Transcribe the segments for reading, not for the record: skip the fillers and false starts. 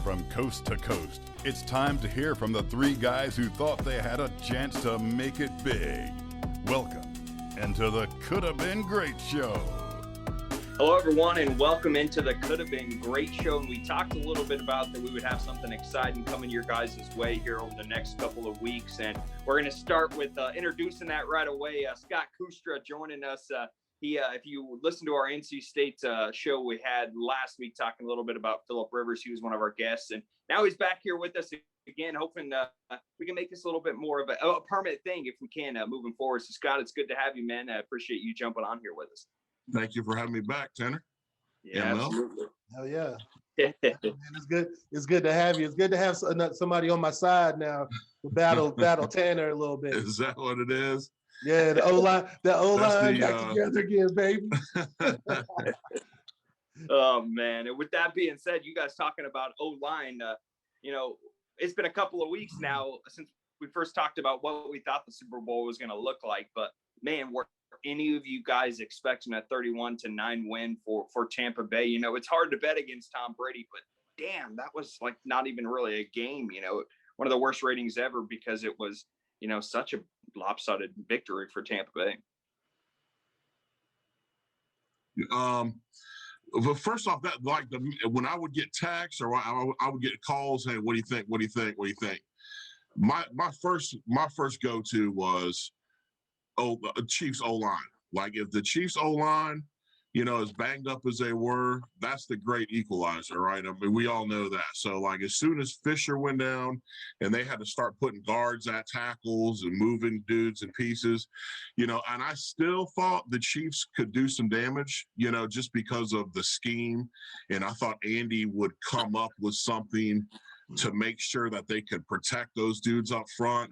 from coast to coast. It's time to hear from the three guys who thought they had a chance to make it big. Welcome into the Coulda Been Great Show. Hello, everyone, and welcome into the Coulda Been Great Show. And we talked a little bit about that we would have something exciting coming your guys' way here over the next couple of weeks. And we're going to start with introducing that right away. Scott Coulda joining us. If you listen to our NC State show we had last week, talking a little bit about Phillip Rivers, he was one of our guests, and now he's back here with us again, hoping we can make this a little bit more of a permanent thing if we can moving forward. So, Scott, it's good to have you, man. I appreciate you jumping on here with us. Thank you for having me back, Tanner. Yeah, absolutely. Hell yeah. Man, it's good. It's good to have you. It's good to have somebody on my side now to battle Tanner a little bit. Is that what it is? Yeah, the O-line got together again, baby. Oh, man. And with that being said, you guys talking about O-line, it's been a couple of weeks now since we first talked about what we thought the Super Bowl was going to look like. But, man, were any of you guys expecting a 31-9 win for Tampa Bay? It's hard to bet against Tom Brady, but, damn, that was, like, not even really a game, one of the worst ratings ever because it was, such a lopsided victory for Tampa Bay. Well, first off, that when I would get texts or I would get calls, hey, what do you think? What do you think? What do you think? My first go-to was Chiefs O-line. Like if the Chiefs O-line, as banged up as they were, that's the great equalizer, right? I mean, we all know that. So, like, as soon as Fisher went down and they had to start putting guards at tackles and moving dudes and pieces, and I still thought the Chiefs could do some damage, just because of the scheme. And I thought Andy would come up with something to make sure that they could protect those dudes up front.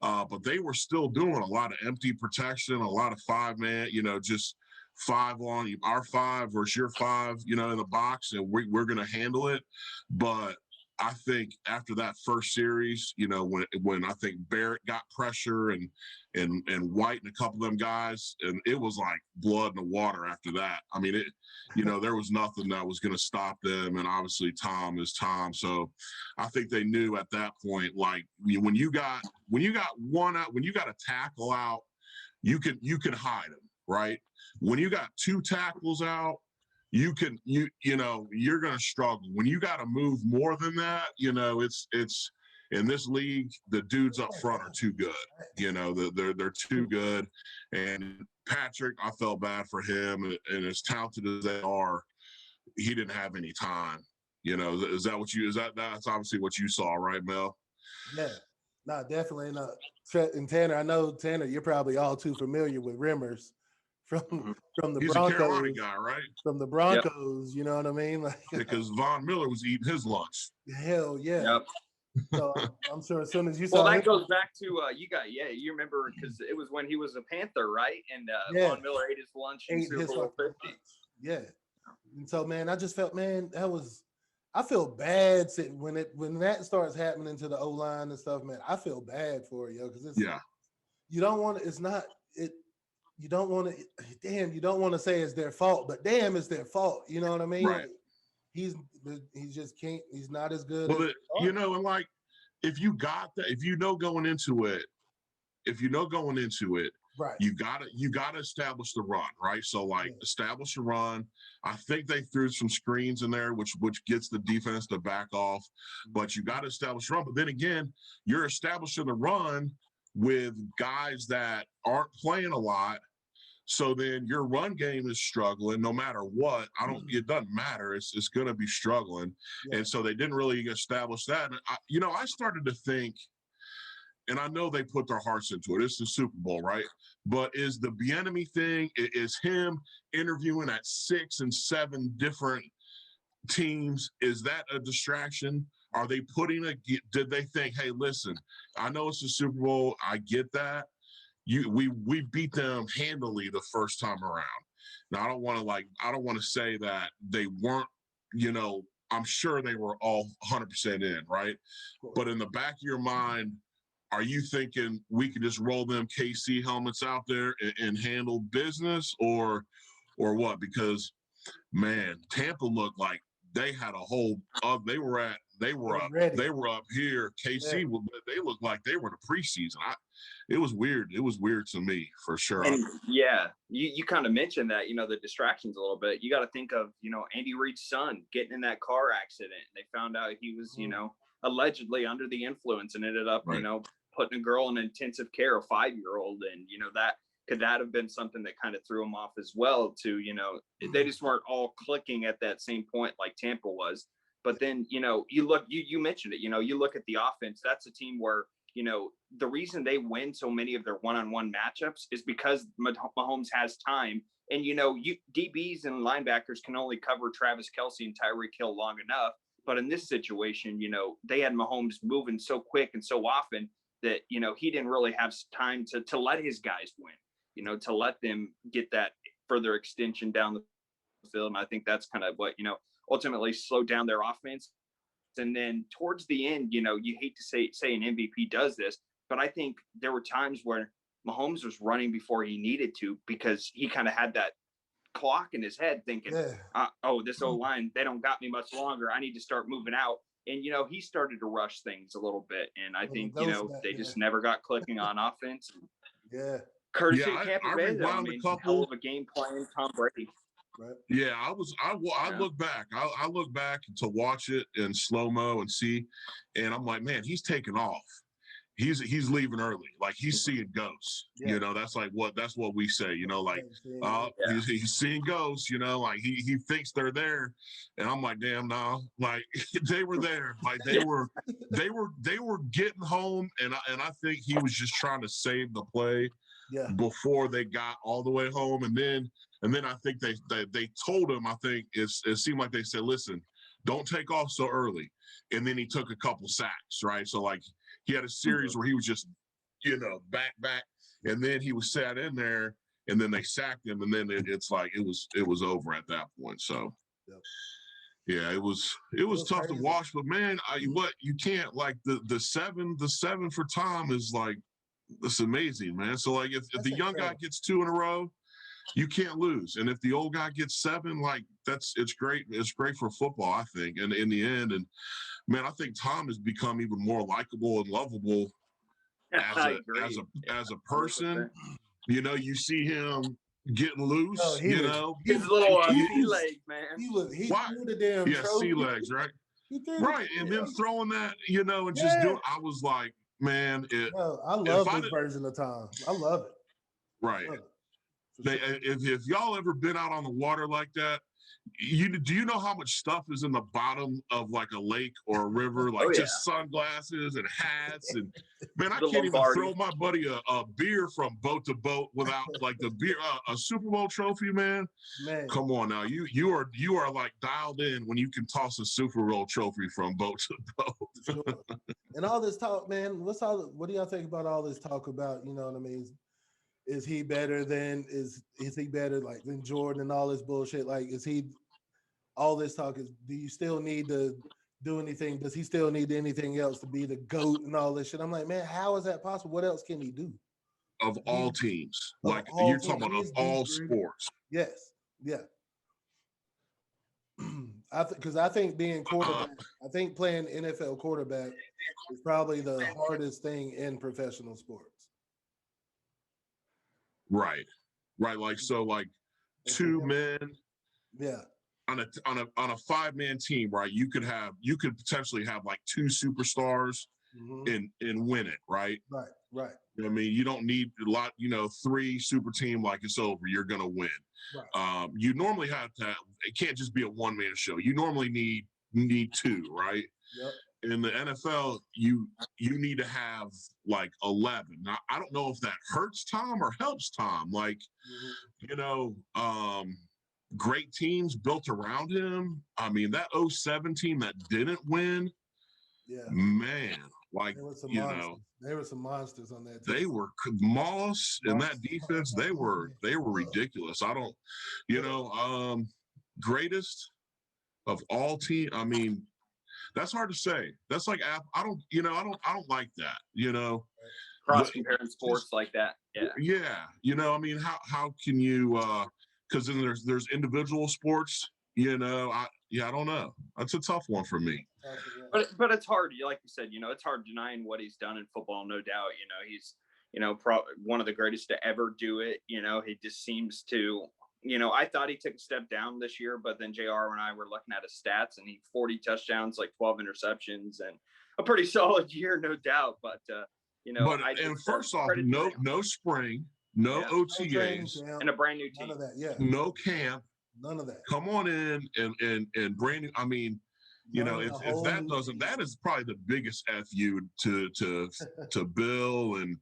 But they were still doing a lot of empty protection, a lot of five-man, just – 5 on our 5 versus your 5, in the box, and we're going to handle it. But I think after that first series, when I think Barrett got pressure and White and a couple of them guys, and it was like blood in the water after that. I mean, there was nothing that was going to stop them, and obviously Tom is Tom. So I think they knew at that point, like when you got one out, when you got a tackle out, you can hide them, right? When you got 2 tackles out, you're going to struggle. When you got to move more than that, it's in this league, the dudes up front are too good. They're too good. And Patrick, I felt bad for him, and as talented as they are, he didn't have any time. Is that what that's obviously what you saw, right, Mel? Yeah, no, definitely. And Tanner, I know, Tanner, you're probably all too familiar with Rimmers. From the He's Broncos, a Carolina guy, right? From the Broncos, yep. You know what I mean? Like, because Von Miller was eating his lunch. Hell yeah! Yep. So I'm sure as soon as you saw, well, that goes back to you remember because it was when he was a Panther, right? And Von Miller ate his lunch in Super Bowl 50. Yeah, and so man, I just felt, man, I feel bad when that starts happening to the O-line and stuff, man. I feel bad for you because you don't want to. It's not it. You don't want to say it's their fault, but damn, it's their fault. You know what I mean? Right. He just can't. He's not as good. Well, and like if you got that, if going into it, right, you gotta establish the run, right? So establish a run. I think they threw some screens in there, which gets the defense to back off, but you got to establish a run. But then again, you're establishing the run with guys that aren't playing a lot. So then your run game is struggling no matter what. It doesn't matter. It's going to be struggling. Yeah. And so they didn't really establish that. And I started to think, and I know they put their hearts into it. It's the Super Bowl, right? But is the Bieniemy thing, is him interviewing at 6 and 7 different teams, is that a distraction? Are they did they think, hey, listen, I know it's the Super Bowl. I get that. We beat them handily the first time around. Now, I don't want to say that they weren't, I'm sure they were all 100% in, right? But in the back of your mind, are you thinking we can just roll them KC helmets out there and handle business or what? Because, man, Tampa looked like they had a whole they were up here. KC, they looked like they were in the preseason. It was weird. It was weird to me for sure. And yeah, you kind of mentioned that, the distractions a little bit. You got to think of, Andy Reid's son getting in that car accident. They found out he was, allegedly under the influence and ended up, putting a girl in intensive care, a 5-year-old. And, that have been something that kind of threw him off as well too. They just weren't all clicking at that same point like Tampa was. But then, you mentioned it, you look at the offense, that's a team where, the reason they win so many of their one-on-one matchups is because Mahomes has time. And, DBs and linebackers can only cover Travis Kelce and Tyreek Hill long enough. But in this situation, they had Mahomes moving so quick and so often that, he didn't really have time to let his guys win, to let them get that further extension down the field. And I think that's kind of what, ultimately slowed down their offense. And then towards the end, you hate to say an MVP does this, but I think there were times where Mahomes was running before he needed to because he kind of had that clock in his head thinking, this O-line, they don't got me much longer. I need to start moving out. And, he started to rush things a little bit. And I think, they just never got clicking on offense. Yeah. Courtesy of Tampa Bay, hell of a game plan, Tom Brady. Right. Yeah, I look back. I look back to watch it in slow-mo and see, and I'm like, man, he's taking off. He's leaving early. Like he's seeing ghosts. Yeah. That's what we say, he's seeing ghosts, like he thinks they're there. And I'm like, damn, no, like they were there. Like they were getting home. And I think he was just trying to save the play before they got all the way home. And then I think they told him, I think it seemed like they said, listen, don't take off so early. And then he took a couple sacks, right? So like he had a series where he was just, back, and then he was sat in there, and then they sacked him, and then it's like it was over at that point. So, yeah, it was tough to watch, but man, you can't like the seven for Tom is like it's amazing, man. So like if the young guy gets 2 in a row, you can't lose, and if the old guy gets 7, like it's great. It's great for football, I think, and in the end, and man, I think Tom has become even more likable and lovable as a person. You see him getting loose. His little sea legs, man. He threw the damn sea legs, right? Right, and then throwing that, and just doing. I was like, man, I love this version of Tom. I love it. Right. If y'all ever been out on the water like that, do you know how much stuff is in the bottom of like a lake or a river, like just sunglasses and hats, and man, I can't even throw my buddy a beer from boat to boat without like the beer, a Super Bowl trophy, man. Come on now, you are like dialed in when you can toss a Super Bowl trophy from boat to boat. Sure. And all this talk, man, what do y'all think about all this talk about, you know what I mean? Is he better than is he better like than Jordan and all this bullshit? Like, is he all this talk is do you still need to do anything? Does he still need anything else to be the GOAT and all this shit? I'm like, man, how is that possible? What else can he do? Of all teams. Like you're talking about of all sports. Yes. Yeah. I think being quarterback, I think playing NFL quarterback is probably the hardest thing in professional sports. Right. Like so, like 2 men. Yeah. On a 5-man team, right? You could potentially have like 2 superstars and win it, right? Right. I mean, you don't need a lot. 3 super team, like it's over. You're gonna win. Right. You normally have to. It can't just be a 1-man show. You normally need 2, right? Yep. In the NFL, you need to have like 11. Now, I don't know if that hurts Tom or helps Tom. Like, great teams built around him. I mean, that 07 team that didn't win, man, like, there were some monsters on that team. They were Moss and that defense, they were ridiculous. I don't, greatest of all team. I mean, that's hard to say. That's like, I don't like that, Cross comparing sports like that. Yeah. I mean, how can you, because then there's individual sports, I don't know. That's a tough one for me. But it's hard. Like you said, it's hard denying what he's done in football. No doubt. He's one of the greatest to ever do it. He just seems to. I thought he took a step down this year, but then JR and I were looking at his stats, and he 40 touchdowns, like 12 interceptions, and a pretty solid year, no doubt. But and first off, no spring, no OTAs, and a brand new team. None of that, yeah. No camp. None of that. Come on in and brand new. I mean, if that doesn't, that is probably the biggest FU to Bill and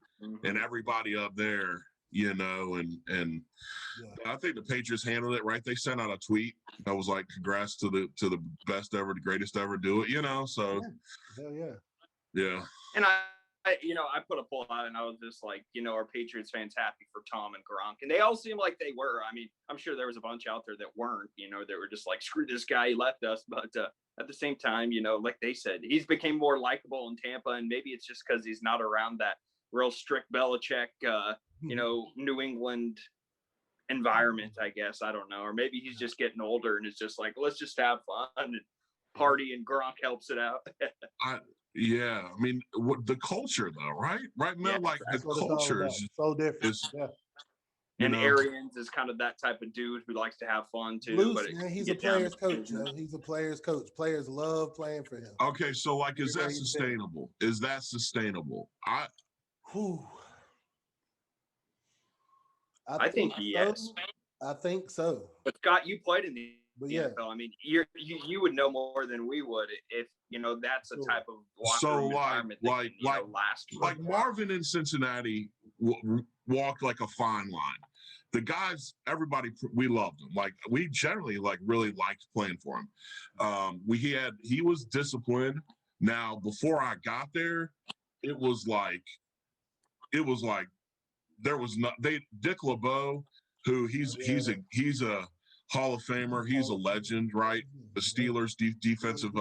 everybody up there. And I think the Patriots handled it right. They sent out a tweet that was like, "Congrats to the best ever, the greatest ever do it." So, hell yeah. And I put a poll out and I was just like, are Patriots fans happy for Tom and Gronk? And they all seem like they were. I mean, I'm sure there was a bunch out there that weren't. That were just like, screw this guy, he left us. But at the same time, like they said, he's became more likable in Tampa, and maybe it's just because he's not around that real strict Belichick, New England environment, I guess. I don't know. Or maybe he's just getting older and it's just like, let's just have fun and party, and Gronk helps it out. I mean, the culture though, right, Mel? Like the culture is so different. And Arians is kind of that type of dude who likes to have fun too. Man, he's a player's coach. He's a player's coach. Players love playing for him. Okay, so like, is that sustainable? Is that sustainable? I think yes. I think so. But Scott, you played in the NFL. I mean, you would know more than we would if that's the type of locker room environment that last. Like Marvin in Cincinnati walked like a fine line. The guys, everybody, we loved him. Like we generally really liked playing for him. He was disciplined. Now before I got there, it was like there was not Dick LeBeau, who he's a Hall of Famer. He's a legend, right? The Steelers defensive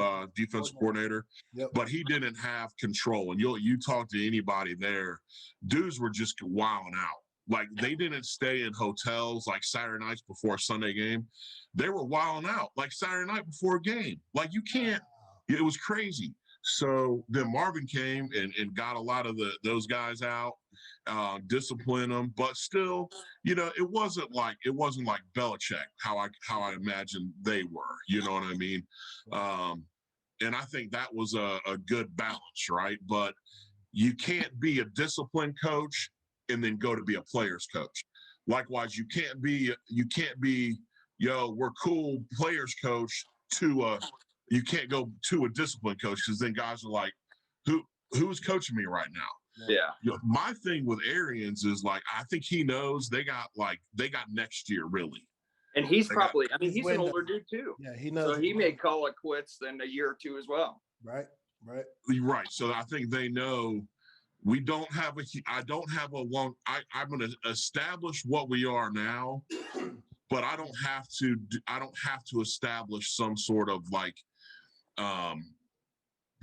coordinator. Yep. But he didn't have control. And you talk to anybody there, dudes were just wilding out. Like they didn't stay in hotels like Saturday nights before a Sunday game. They were wilding out like Saturday night before a game. Like you can't. It was crazy. So then Marvin came and got a lot of those guys out, disciplined them, but still, it wasn't like Belichick, how I imagined they were, you know what I mean? And I think that was a good balance, right? But you can't be a disciplined coach and then go to be a player's coach. Likewise, you can't be, we're cool players coach you can't go to a disciplined coach, because then guys are like, who's coaching me right now? Yeah. My thing with Arians is like, I think he knows they got next year really. And he's probably, he's an older dude too. Yeah, he knows. So he may call it quits in a year or two as well. Right. Right. So I think they know I don't have I'm going to establish what we are now, but I don't have to establish some sort of like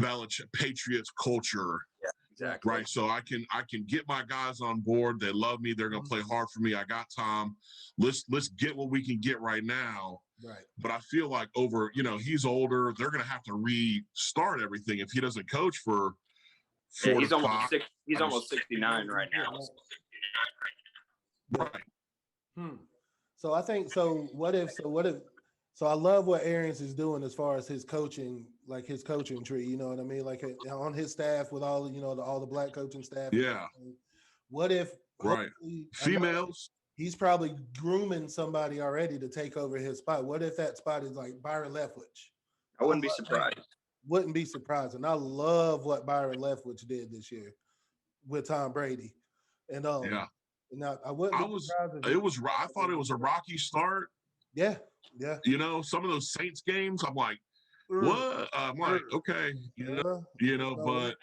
Belichick Patriots culture. Yeah, exactly. Right. So I can get my guys on board. They love me. They're gonna play hard for me. I got Tom. Let's get what we can get right now. Right. But I feel like he's older. They're gonna have to restart everything if he doesn't coach for 4 he's almost 69 right now. Right. So I think what if I love what Arians is doing as far as his coaching, like his coaching tree, you know what I mean? Like on his staff with all all the black coaching staff. Yeah. What if females? He's probably grooming somebody already to take over his spot. What if that spot is like Byron Leftwich? I wouldn't be surprised. Wouldn't be surprising. I love what Byron Leftwich did this year with Tom Brady. And yeah. Now I wouldn't. I thought it was a rocky start. Yeah. Some of those Saints games, I'm like, what? I'm like, okay, but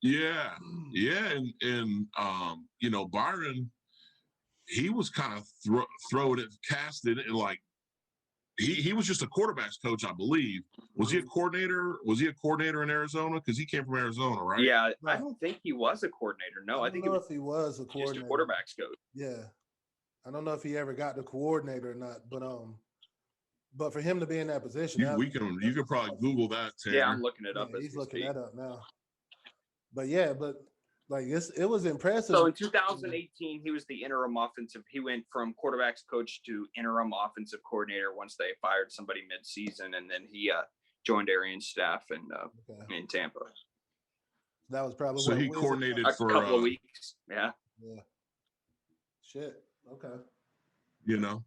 yeah, and Byron, he was kind of throwing it, casted, and like he was just a quarterback's coach, I believe. Was he a coordinator? Was he a coordinator in Arizona? Because he came from Arizona, right? Yeah, I don't think he was a coordinator. No, I think if he was a coordinator. Just a quarterback's coach. Yeah, I don't know if he ever got the coordinator or not, But for him to be in that position, you could probably Google that, Tanner. Yeah, I'm looking it up. He's looking that up now. But like this, it was impressive. So in 2018, he was the interim offensive. He went from quarterbacks coach to interim offensive coordinator once they fired somebody mid-season, and then he joined Arian's staff in Tampa. That was probably so he coordinated for a couple of weeks. Yeah. Shit. Okay. You know.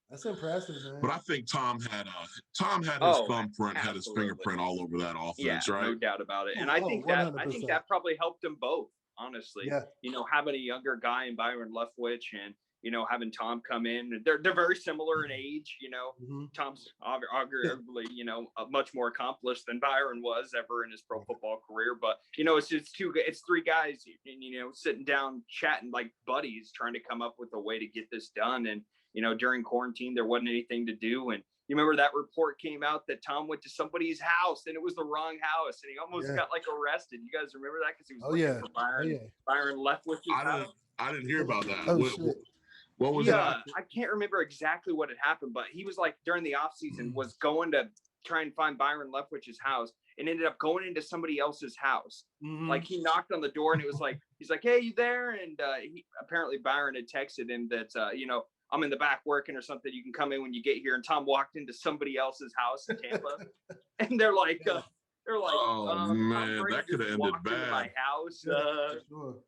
That's impressive, man. But I think Tom had his thumbprint, had his fingerprint all over that offense, right? No doubt about it. And I think that probably helped them both, honestly. Yeah. You know, having a younger guy in Byron Leftwich and, you know, having Tom come in. They're very similar in age, you know. Mm-hmm. Tom's arguably, you know, much more accomplished than Byron was ever in his pro football career. But, you know, it's three guys, you know, sitting down, chatting like buddies, trying to come up with a way to get this done. And, you know, during quarantine, there wasn't anything to do. And you remember that report came out that Tom went to somebody's house and it was the wrong house and he almost got like arrested. You guys remember that? Because he was for Byron Leftwich's house. I didn't hear about that. What was that? I can't remember exactly what had happened, but he was like during the off season was going to try and find Byron Leftwich's house and ended up going into somebody else's house. Mm-hmm. Like he knocked on the door and it was like, he's like, "Hey, you there?" And apparently Byron had texted him that, you know, "I'm in the back working or something. You can come in when you get here." And Tom walked into somebody else's house in Tampa, and they're like, "Oh man, that could have ended bad." My house, sure.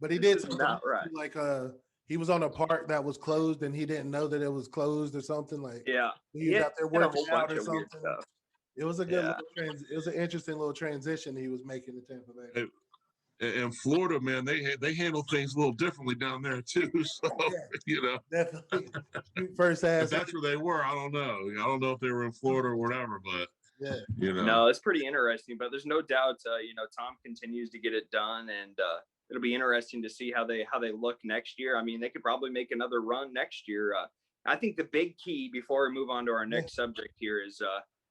But he did something right. Like he was on a park that was closed, and he didn't know that it was closed or something. Like he was out there working out or something. It was a good little it was an interesting little transition he was making to Tampa Bay. In Florida, man, they handle things a little differently down there too. So you know, definitely first half. If that's where they were, I don't know. I don't know if they were in Florida or whatever, but you know, no, it's pretty interesting. But there's no doubt, you know, Tom continues to get it done, and it'll be interesting to see how they look next year. I mean, they could probably make another run next year. I think the big key before we move on to our next subject here is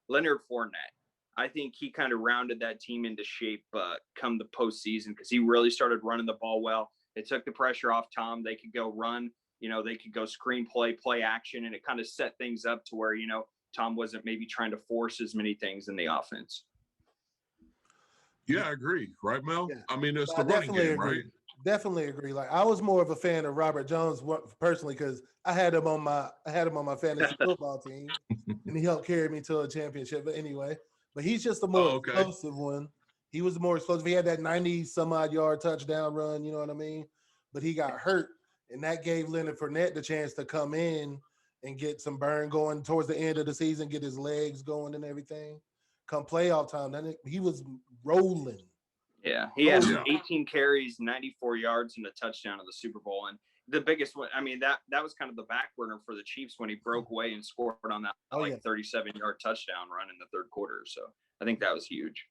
Leonard Fournette. I think he kind of rounded that team into shape come the postseason because he really started running the ball well. It took the pressure off Tom. They could go run, you know, they could go screen play action, and it kind of set things up to where, you know, Tom wasn't maybe trying to force as many things in the offense. Yeah, I agree. Right, Mel? Yeah. I mean, it's the running game, right? Definitely agree. Like I was more of a fan of Robert Jones personally because I had him on my fantasy football team, and he helped carry me to a championship. But anyway. But he's just the more explosive one. He was the more explosive. He had that 90-some-odd yard touchdown run, you know what I mean? But he got hurt, and that gave Leonard Fournette the chance to come in and get some burn going towards the end of the season, get his legs going and everything. Come playoff time, then he was rolling. Yeah, he had 18 carries, 94 yards, and a touchdown in the Super Bowl. And the biggest one, I mean, that was kind of the back burner for the Chiefs when he broke away and scored on that 37-yard touchdown run in the third quarter. So I think that was huge.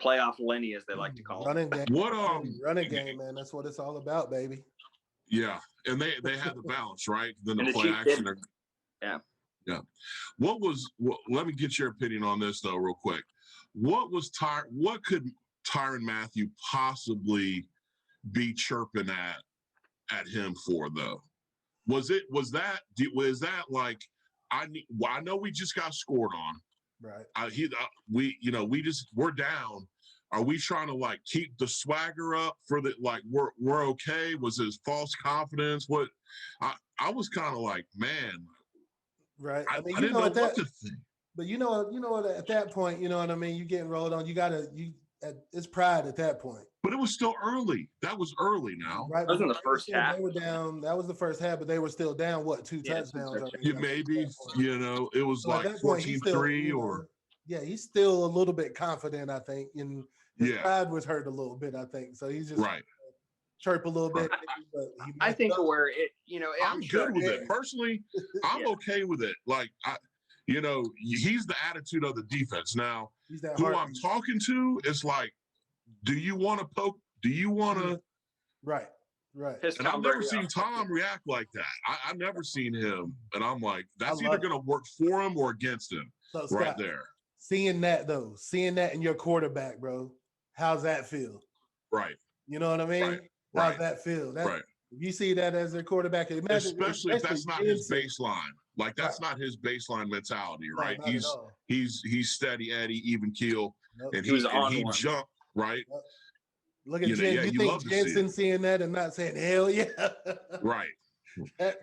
Playoff Lenny, as they like to call running him. Game. Running game, man. That's what it's all about, baby. Yeah, and they had the balance, right? Then the play action. Yeah. Let me get your opinion on this though, real quick. What could Tyrann Mathieu possibly be chirping at him for though? Was that like I know we just got scored on, right? We're down. Are we trying to like keep the swagger up for the like we're okay? Was it false confidence? What I was kind of like, man, right? I mean, I didn't know what to think. But you know what? At that point, you know what I mean. You getting rolled on. It's pride at that point. But it was still early. That was early now. Right. That was in the first half. They were down. That was the first half, but they were still down, two touchdowns? Maybe, it was so like 14-3 or. Yeah, he's still a little bit confident, I think. And his pride was hurt a little bit, I think. So he's just chirp a little bit. But I think where it, I'm good with it. Personally, I'm okay with it. Like, he's the attitude of the defense. Now, who I'm talking to is like, do you want to poke? Do you want to? Right. And I've never seen Tom react like that. I've never seen him. And I'm like, that's either going to work for him or against him right there. Seeing that in your quarterback, bro, how's that feel? Right. You know what I mean? How's that feel? If you see that as a quarterback, especially if that's not his baseline. Like that's right. not his baseline mentality, No, right? not at all. He's steady Eddie, even keel, Nope. and he was on he one. jumped, right? Yep. Look at Jen. You think Jensen seeing that and not saying hell yeah? Right.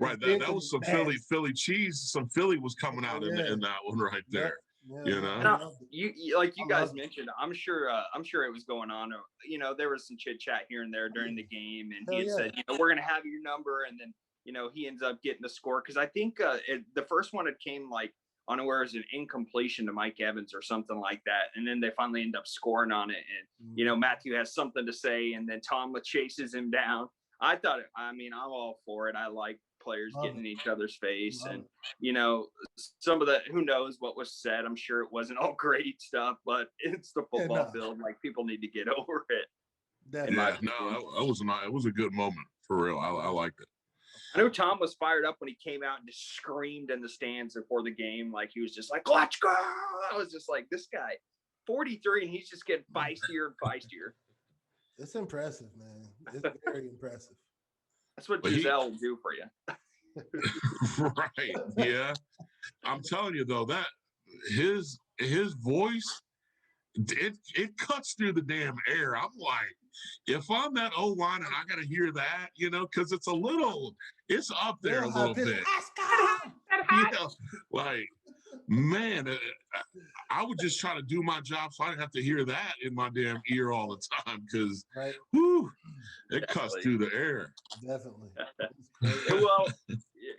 Right. That was some Philly cheese. Some Philly was coming out in that one right there. Yeah, you know, you like you guys mentioned. I'm sure it was going on. You know, there was some chit chat here and there during the game, and he had said, you know, we're gonna have your number, and then you know he ends up getting the score because I think the first one it came like unaware as an incompletion to Mike Evans or something like that, and then they finally end up scoring on it, and you know Matthew has something to say, and then Tomlin chases him down. I mean, I'm all for it. I like players getting in each other's face, and you know, some of the who knows what was said. I'm sure it wasn't all great stuff, but it's the football field. Like people need to get over it. Yeah, no, it was a good moment for real. I liked it. I know Tom was fired up when he came out and just screamed in the stands before the game. Like he was just like, let's go. I was just like, this guy, 43, and he's just getting feistier and feistier. It's impressive, man. It's very impressive. That's what Giselle will do for you. Right. Yeah. I'm telling you though, that his voice, it cuts through the damn air. I'm like, if I'm that O-line and I got to hear that, you know, because it's up there a little bit. Yeah, like, man, I would just try to do my job so I didn't have to hear that in my damn ear all the time because, it cuts through the air. Definitely. Well,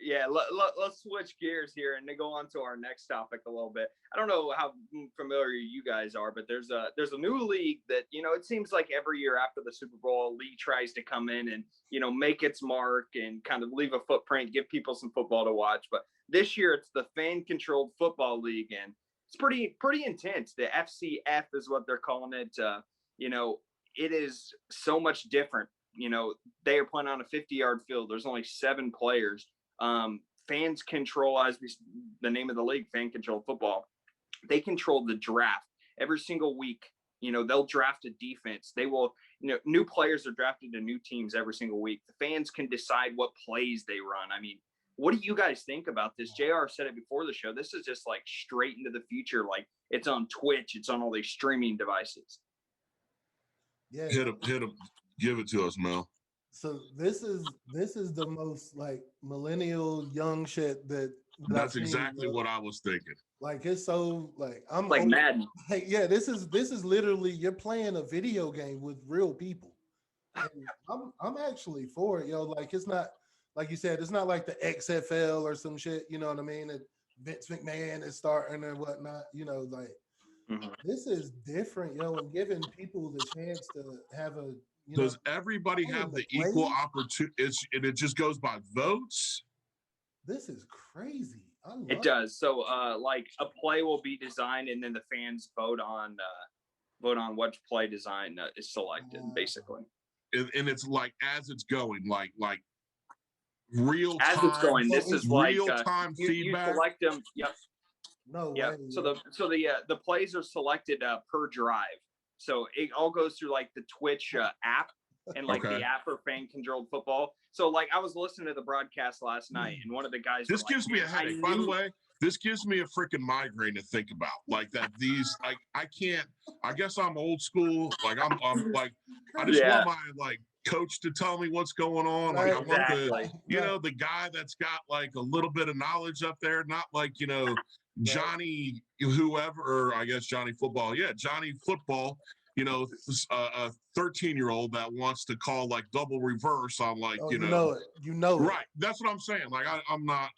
yeah, let's switch gears here and then go on to our next topic a little bit. I don't know how familiar you guys are, but there's a new league that, you know, it seems like every year after the Super Bowl, a league tries to come in and, you know, make its mark and kind of leave a footprint, give people some football to watch. But this year it's the fan-controlled football league, and it's pretty intense. The FCF is what they're calling it. You know, it is so much different. You know, they are playing on a 50-yard field. There's only 7 players. Fans control, as the name of the league, fan control football. They control the draft every single week. You know, they'll draft a defense. They will, you know, new players are drafted to new teams every single week. The fans can decide what plays they run. I mean, what do you guys think about this? JR said it before the show. This is just like straight into the future. Like it's on Twitch. It's on all these streaming devices. Yeah. Hit him. Give it to us, Mel. So this is the most like millennial young shit that's exactly what I was thinking. Like it's so like I'm like Madden. Like, yeah, this is literally you're playing a video game with real people. And I'm actually for it, yo. Like it's not like you said, it's not like the XFL or some shit, you know what I mean? That Vince McMahon is starting and whatnot, you know, like this is different, yo, and giving people the chance to have a does everybody have the equal opportunity? And it just goes by votes? This is crazy. It does. So like a play will be designed and then the fans vote on which play design is selected, basically. And it's like as it's going, like real as time. It's going. This is like real time feedback. You select them. Yep. No way. So the plays are selected per drive. So it all goes through like the Twitch app and like the app for fan controlled football. So like I was listening to the broadcast last night and one of the guys. This gives me a headache. By the way, this gives me a freaking migraine to think about. Like that I can't. I guess I'm old school. Like I'm like I just want my like coach to tell me what's going on. Like I want the the guy that's got like a little bit of knowledge up there, not like Johnny whoever, or I guess Johnny Football. Yeah, Johnny Football, a 13-year-old that wants to call like double reverse on like, you know it. Right. That's what I'm saying. Like I'm not,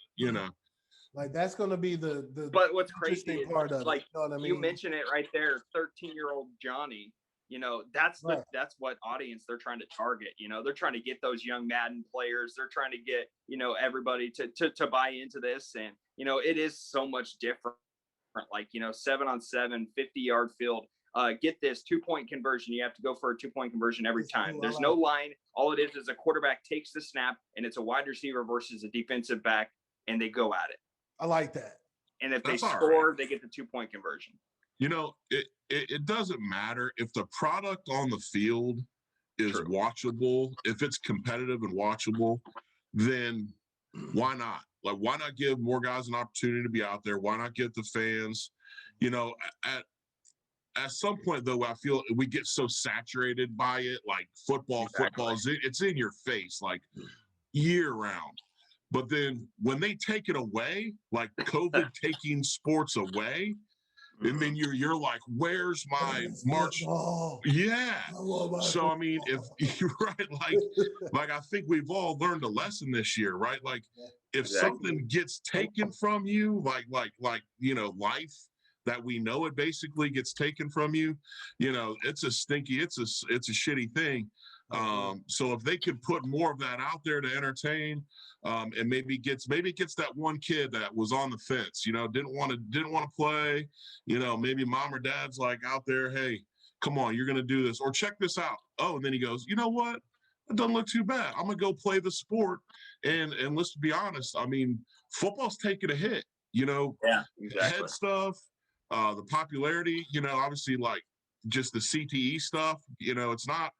Like that's going to be the but what's crazy part of like, it, you know what I mean? You mentioned it right there, 13-year-old Johnny. That's that's what audience they're trying to target. They're trying to get those young Madden players. They're trying to get, everybody to buy into this. And, it is so much different. Like, 7-on-7, 50-yard field. Get this 2-point conversion. You have to go for a 2-point conversion every time. There's no line. All it is a quarterback takes the snap and it's a wide receiver versus a defensive back and they go at it. I like that. And if they score, they get the 2-point conversion. It doesn't matter if the product on the field is watchable, if it's competitive and watchable, then why not? Like, why not give more guys an opportunity to be out there? Why not get the fans? At some point, though, I feel we get so saturated by it, like football is it's in your face, like year round. But then when they take it away, like COVID taking sports away, and then you're like, where's my March? Yeah. So I mean, if you're right, like I think we've all learned a lesson this year, right? Like if something gets taken from you, like life that we know it basically gets taken from you, it's a shitty thing. So if they could put more of that out there to entertain, and maybe it gets that one kid that was on the fence, didn't want to play, maybe mom or dad's like out there, hey, come on, you're going to do this, or check this out. Oh, and then he goes, you know what? It doesn't look too bad. I'm going to go play the sport. And let's be honest. I mean, football's taking a hit, head stuff, the popularity, obviously like just the CTE stuff, it's not,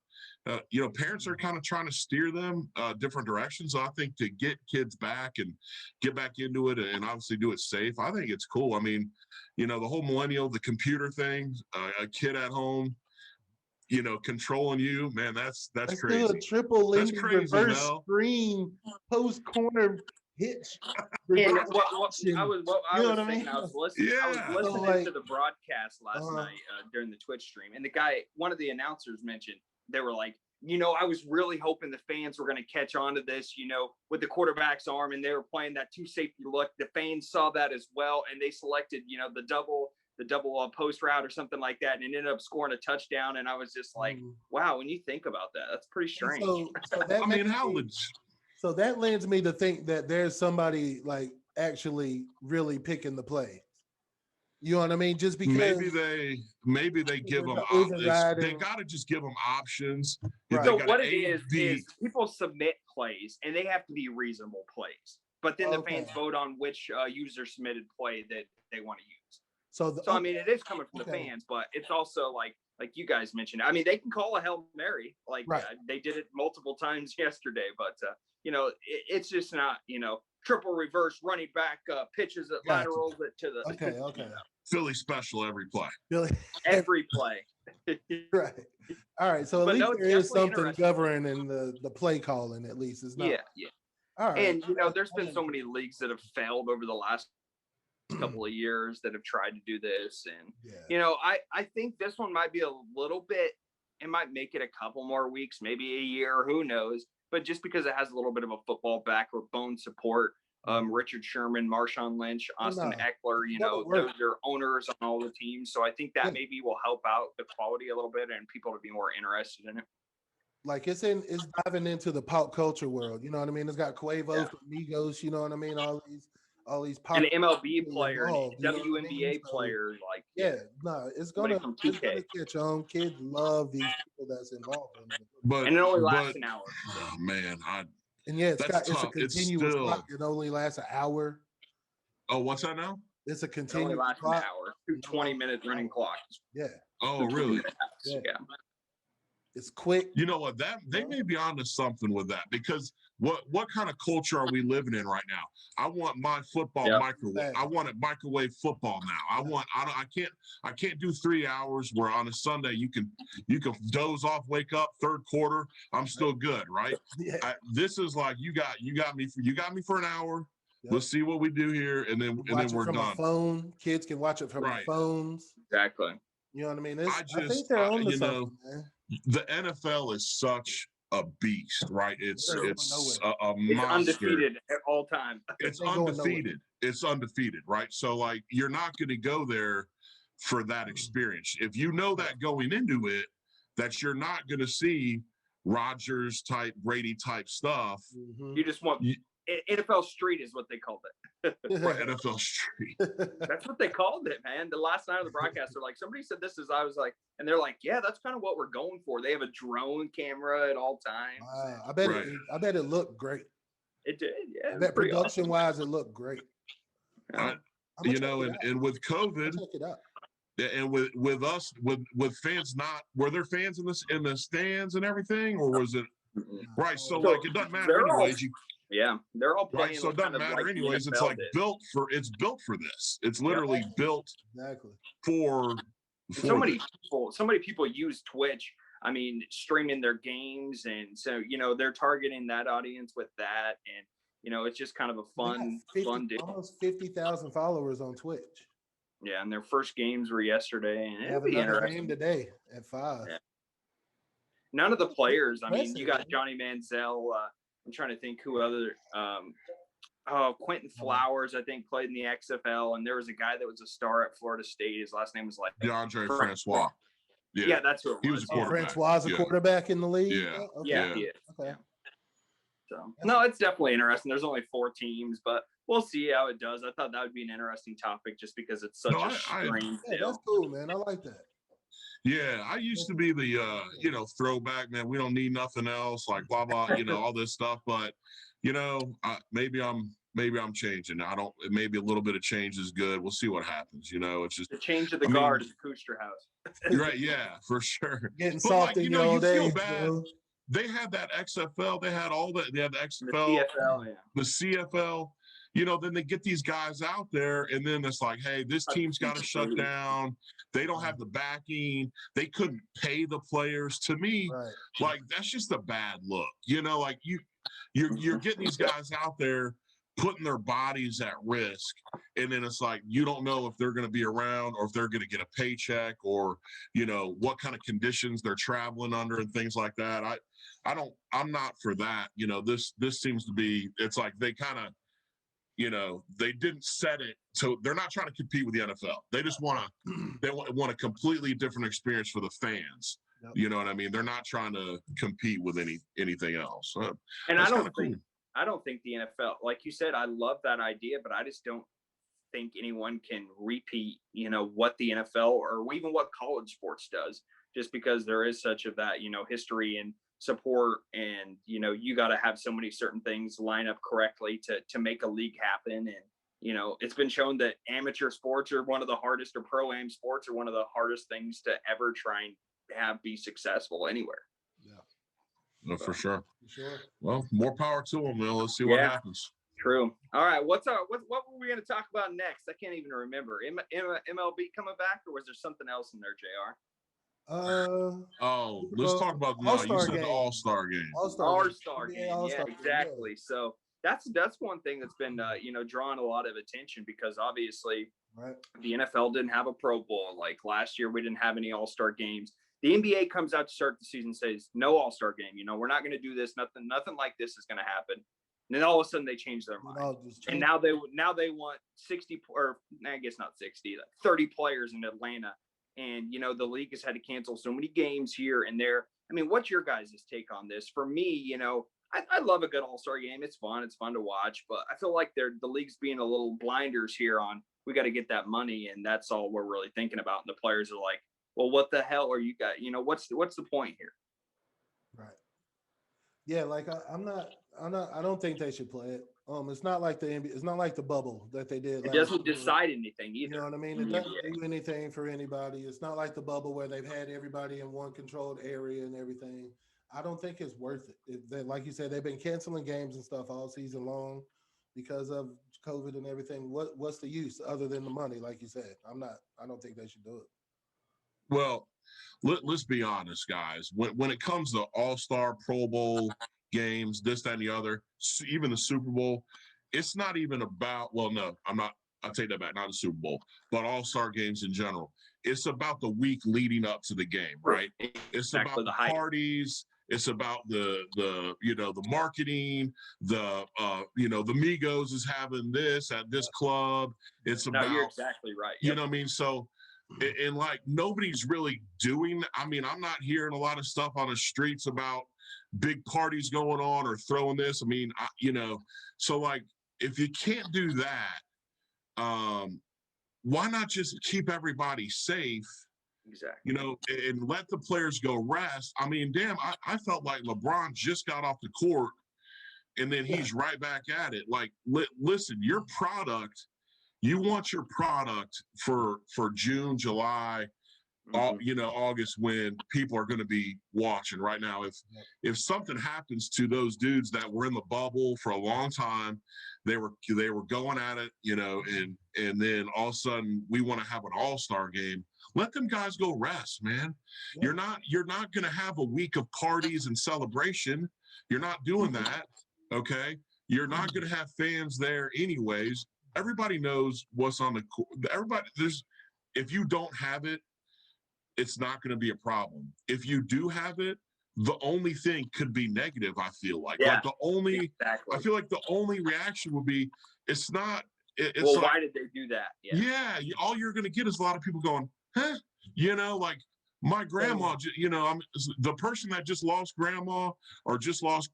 parents are kind of trying to steer them different directions. So I think to get kids back and get back into it and obviously do it safe, I think it's cool. I mean, the whole the computer thing, a kid at home, controlling you, man, that's crazy. Do a triple Lindy reverse screen post corner hitch. I was listening to the broadcast last night during the Twitch stream, and one of the announcers mentioned, they were like, I was really hoping the fans were going to catch on to this, with the quarterback's arm, and they were playing that 2 safety look. The fans saw that as well, and they selected, the double post route or something like that, and it ended up scoring a touchdown. And I was just like, wow, when you think about that, that's pretty strange. So that leads me to think that there's somebody like actually really picking the play. You know what I mean? Just because maybe they give them they got to just give them options. Right. So what it is people submit plays and they have to be reasonable plays. But then the fans vote on which user submitted play that they want to use. So I mean, it is coming from the fans, but it's also like you guys mentioned. I mean, they can call a Hail Mary, they did it multiple times yesterday, but it's just not, triple reverse running back pitches that laterals it to the okay. Philly special every play. Every play. Right. All right. So at least there is something governing the play calling, at least. It's not. Yeah. All right. And there's been so many leagues that have failed over the last couple of years that have tried to do this. And I think this one might be a little bit, it might make it a couple more weeks, maybe a year, who knows. But just because it has a little bit of a football backbone support, Richard Sherman, Marshawn Lynch, Austin Eckler, those are owners on all the teams. So I think that maybe will help out the quality a little bit and people to be more interested in it. Like it's diving into the pop culture world. You know what I mean? It's got Quavo, Migos, you know what I mean? All these pop and MLB players, WNBA players, it's gonna catch on. Kids love these people that's involved in it. And it only lasts an hour. Oh man, it's a continuous clock. It only lasts an hour. Oh, what's that now? It's a continuous clock. An hour. 2 20-minute running clocks. Yeah. Oh, really? Yeah. It's quick. You know what? They may be onto something with that, because what kind of culture are we living in right now? I want my football microwave. I want it microwave football now. I can't do 3 hours where on a Sunday you can doze off, wake up, third quarter, I'm still good, right? Yeah. This is like you got me for an hour. Yep. Let's see what we do here, and then we're done. A phone. Kids can watch it from their phones. Exactly. You know what I mean? I think they're on to something, man. The NFL is such a beast, right? It's a monster. It's undefeated at all time. It's undefeated. It's undefeated, right? So like you're not going to go there for that experience. If you know that going into it, that you're not going to see Rodgers type, Brady type stuff. You just want NFL Street is what they called it. Right, NFL Street. That's what they called it, man. The last night of the broadcast, they're like, somebody said this is, I was like, and they're like, yeah, that's kind of what we're going for. They have a drone camera at all times. I bet it looked great. It did, yeah. I bet production wise, it looked great. And with COVID, check it out. And with us, with fans were there fans in the stands and everything, or was it right? So like it doesn't matter anyways. They're all playing. Right, so it doesn't matter anyways. It's like built for this. It's literally built for so many people use Twitch. I mean, streaming their games, and so they're targeting that audience with that, and it's just kind of a fun deal. Almost 50,000 followers on Twitch. Yeah, and their first games were yesterday, and it'll be interesting. Game today at 5. Yeah. None of the players. I mean, you got Johnny Manziel. I'm trying to think who other. Quentin Flowers, I think, played in the XFL, and there was a guy that was a star at Florida State. His last name was like DeAndre Francois. Yeah, that's who it was. He was a quarterback. Francois a quarterback in the league. Yeah, yeah, he is. Okay. So no, it's definitely interesting. There's only 4 teams, but we'll see how it does. I thought that would be an interesting topic just because it's such a strange deal. That's cool, man. I like that. Yeah, I used to be the throwback, man. We don't need nothing else, like blah blah, all this stuff. But maybe I'm changing. Maybe a little bit of change is good. We'll see what happens. It's just the change of the guard is the Coulda house. Right? Yeah, for sure. Getting soft in your old age. They had that XFL. They had all that. They had the XFL, the CFL, the CFL. Then they get these guys out there, and then it's like, hey, this team's got to shut down. They don't have the backing. They couldn't pay the players. To me, like that's just a bad look. Like you're getting these guys out there putting their bodies at risk, and then it's like you don't know if they're going to be around or if they're going to get a paycheck or what kind of conditions they're traveling under and things like that. I'm not for that. This seems to be, it's like they kind of they didn't set it, so they're not trying to compete with the NFL. They just want a completely different experience for the fans. Yep. You know what I mean? They're not trying to compete with anything else. And I don't think the NFL, like you said, I love that idea, but I just don't think anyone can repeat, what the NFL or even what college sports does, just because there is such of that, history and support, and you got to have so many certain things line up correctly to make a league happen. And it's been shown that amateur sports are one of the hardest, or pro-am sports are one of the hardest things to ever try and be successful anywhere. No, for sure. Well, more power to them, Will. Let's see what happens. True. All right. What were we going to talk about next? I can't even remember. MLB coming back, or was there something else in there, JR? Let's talk about the All-Star game. All-Star game. Yeah, exactly. So that's one thing that's been drawing a lot of attention, because obviously the NFL didn't have a Pro Bowl. Like last year, we didn't have any All-Star games. The NBA comes out to start the season, says no All-Star game. We're not going to do this. Nothing like this is going to happen. And then all of a sudden they change their mind. And now they want 60, or I guess not 60, 30 players in Atlanta. And, the league has had to cancel so many games here and there. I mean, what's your guys' take on this? For me, I love a good All-Star game. It's fun. It's fun to watch. But I feel like the league's being a little blinders here on, we got to get that money. And that's all we're really thinking about. And the players are like, well, what the hell are you guys? What's the point here? Right. Yeah, like I don't think they should play it. It's not like the NBA, it's not like the bubble that they did. It doesn't decide anything either. You know what I mean? It doesn't do anything for anybody. It's not like the bubble where they've had everybody in one controlled area and everything. I don't think it's worth it. Like you said, they've been canceling games and stuff all season long because of COVID and everything. What's the use other than the money? Like you said, I don't think they should do it. Well, let's be honest, guys. When it comes to All-Star, Pro Bowl games, this, that, and the other, even the Super Bowl, it's not even about, well, no, I'll take that back, not the Super Bowl, but All-Star games in general. It's about the week leading up to the game, right? It's about the parties. It's about the marketing, the Migos is having this at this club. It's about, you're exactly right. You know what I mean? So, and like nobody's really doing, I'm not hearing a lot of stuff on the streets about big parties going on or throwing this. So like if you can't do that, why not just keep everybody safe? Exactly. And let the players go rest. I felt like LeBron just got off the court and then he's right back at it. Like, listen, your product you want your product for June, July, August, when people are going to be watching. Right now, if something happens to those dudes that were in the bubble for a long time, they were going at it, and then all of a sudden we want to have an all-star game. Let them guys go rest, man. Yeah. You're not going to have a week of parties and celebration. You're not doing that, okay? You're not going to have fans there anyways. Everybody knows what's on the court. If you don't have it, it's not going to be a problem. If you do have it, the only thing could be negative, I feel like. Yeah, exactly. I feel like the only reaction would be, it's not. It's like, why did they do that? Yeah. All you're going to get is a lot of people going, huh? Like my grandma, I'm the person that just lost grandma or just lost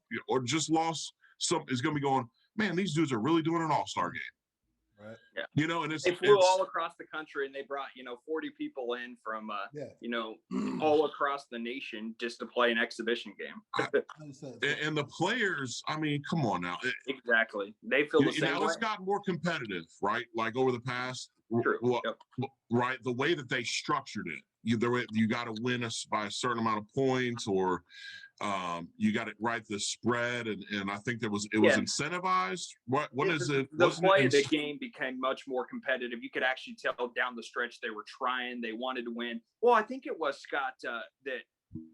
some is going to be going, man, these dudes are really doing an all-star game. Right. Yeah. And they flew all across the country and they brought, 40 people in from, all across the nation just to play an exhibition game. And the players, I mean, come on now. Exactly. They feel the same now way. It's gotten more competitive, right? Like over the past, True. Right? The way that they structured it, you got to win us by a certain amount of points, or you got to write the spread, and I think it was incentivized. What is it? The play of the game became much more competitive. You could actually tell down the stretch they were trying. They wanted to win. Well, I think it was, Scott, that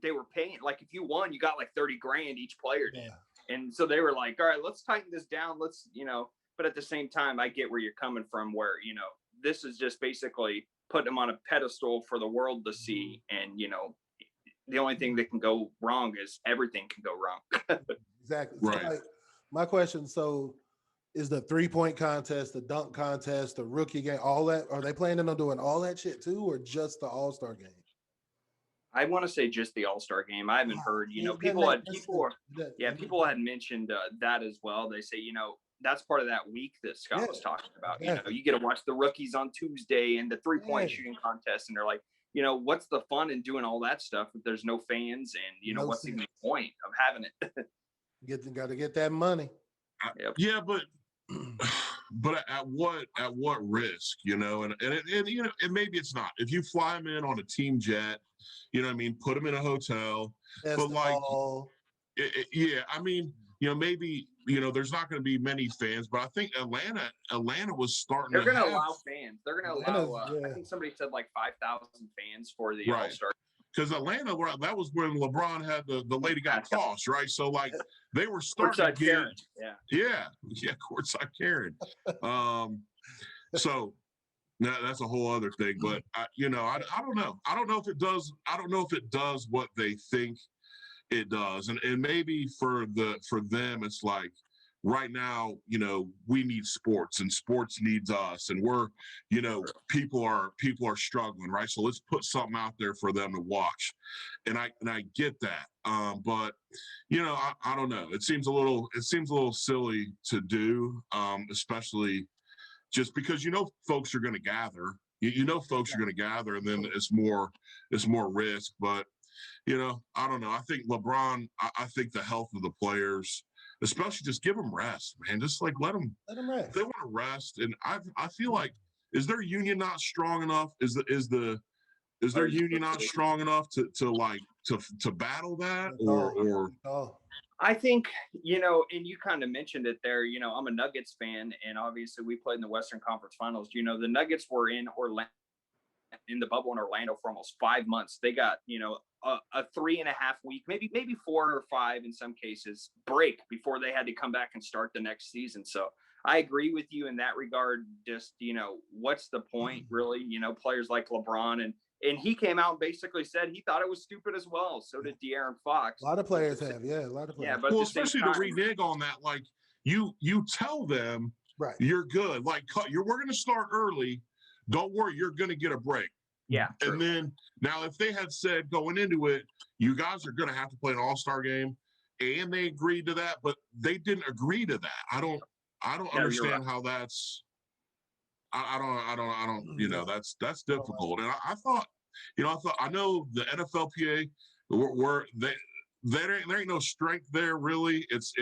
they were paying. Like if you won, you got like $30,000 each player did. Yeah. And so they were like, all right, let's tighten this down. Let's, but at the same time, I get where you're coming from, where, this is just basically putting them on a pedestal for the world to see. And, the only thing that can go wrong is everything can go wrong. Exactly. Right. So like, my question, so is the 3-point contest, the dunk contest, the rookie game, all that, are they planning on doing all that shit too, or just the all-star game? I want to say just the all-star game. I haven't heard, people had mentioned that as well. They say, that's part of that week that Scott was talking about. Exactly. You get to watch the rookies on Tuesday and the 3-point shooting contest. And they're like, what's the fun in doing all that stuff if there's no fans and, what's the point of having it? Got to get that money. Yep. Yeah, but at what risk, and maybe it's not. If you fly them in on a team jet, put them in a hotel, but like, I mean, maybe, there's not going to be many fans, but I think Atlanta was starting. They're going to allow fans. They're going to allow, I think somebody said like 5,000 fans for the All-Star. Because Atlanta, that was when LeBron had the lady got tossed, right? So like they were starting to get, courtside Karen. So that's a whole other thing. But I don't know. I don't know if it does. I don't know if it does what they think it does. And maybe for them, it's like, right now, we need sports and sports needs us, and we're, people are struggling, right? So let's put something out there for them to watch. And I get that. But I don't know. It seems a little silly to do, especially just because, folks are going to gather, folks are going to gather, and then it's more risk. But, I don't know. I think LeBron, I think the health of the players, especially, just give them rest, man. Just like let them rest. They want to rest, and I feel like, is their union not strong enough? Is their union not strong enough to battle that, or? I think, and you kind of mentioned it there. I'm a Nuggets fan, and obviously we played in the Western Conference Finals. The Nuggets were in the bubble in Orlando for almost 5 months. They got, a 3.5 week, maybe 4 or 5 in some cases, break before they had to come back and start the next season. So I agree with you in that regard. Just, what's the point really? Players like LeBron, and he came out and basically said he thought it was stupid as well. So did De'Aaron Fox. A lot of players have, a lot of players. Yeah, but especially to renege on that, like you tell them, right, you're good. Like we're going to start early. Don't worry, you're going to get a break. Yeah. And then now, if they had said going into it, you guys are going to have to play an all-star game, and they agreed to that, but they didn't agree to that. I don't understand how that's. I don't. That's difficult. And I thought, I know the NFLPA there ain't no strength there really. It's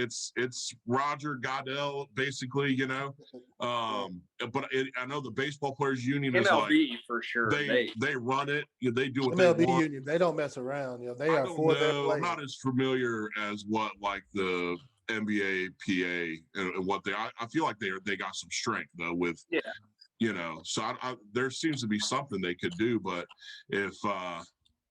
Roger Goodell basically, you know. But I know the baseball players union is MLB like for sure. They run it. They do what MLB they want. union, they don't mess around. You know, they I are don't for their know. players. I'm not as familiar as what like the NBA, PA, and what I feel like they got some strength though with you know. So there seems to be something they could do, but if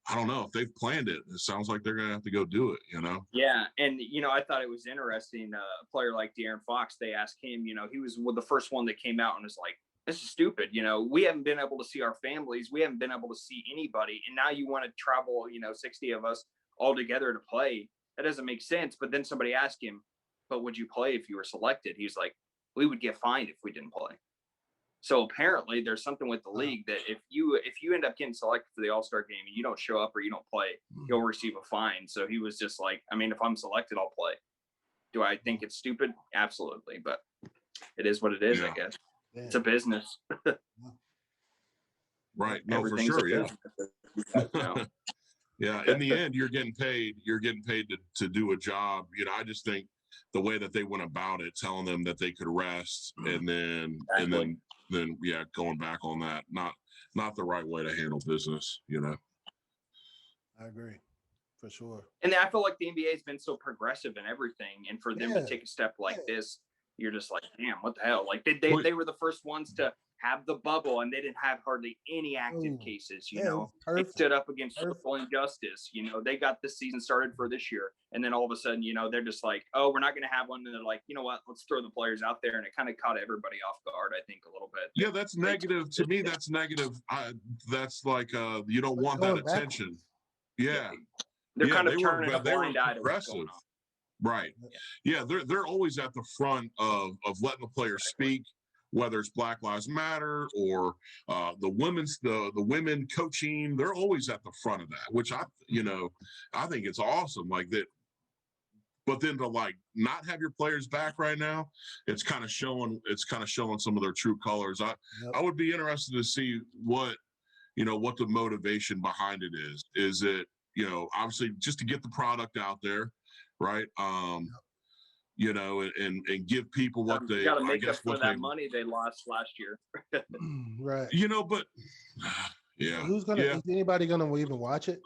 I don't know if they've planned it. It sounds like they're gonna have to go do it. You know. Yeah, and you know, I thought it was interesting. A player like De'Aaron Fox, they asked him. You know, he was the first one that came out and was like, "This is stupid. You know, we haven't been able to see our families. We haven't been able to see anybody, and now you want to travel. You know, 60 of us all together to play. That doesn't make sense." But then somebody asked him, "But would you play if you were selected?" He's like, "We would get fined if we didn't play." So apparently there's something with the league that if you end up getting selected for the All-Star game and you don't show up or you don't play, you'll receive a fine. So he was just like, I mean, if I'm selected, I'll play. Do I think it's stupid? Absolutely. But it is what it is, I guess. Yeah. It's a business. Right. No, for sure. Yeah. Yeah. In the end, you're getting paid to do a job. You know, I just think the way that they went about it, telling them that they could rest and then going back on that, not the right way to handle business, you know. I agree, for sure. And I feel like the NBA has been so progressive in everything, and for them to take a step like this, you're just like, damn, what the hell? Like they were the first ones to have the bubble, and they didn't have hardly any active cases. You know, they stood up against social injustice. You know, they got the season started for this year, and then all of a sudden, you know, they're just like, oh, we're not going to have one, and they're like, you know what? Let's throw the players out there, and it kind of caught everybody off guard. I think a little bit. Yeah, that's negative to me. That's negative. That's like you don't want that attention. Yeah, they're kind of turning a blind eye to what's going on. Right. Yeah, they're always at the front of letting the players speak, whether it's Black Lives Matter or the women coaching. They're always at the front of that, which I think it's awesome. Like that. But then to like not have your players back right now, it's kind of showing some of their true colors. I would be interested to see what the motivation behind it is. Is it, obviously just to get the product out there, right? You know, and give people what they got to make up for that money they lost last year. Right. You know, but yeah. Who's gonna? Is anybody gonna even watch it?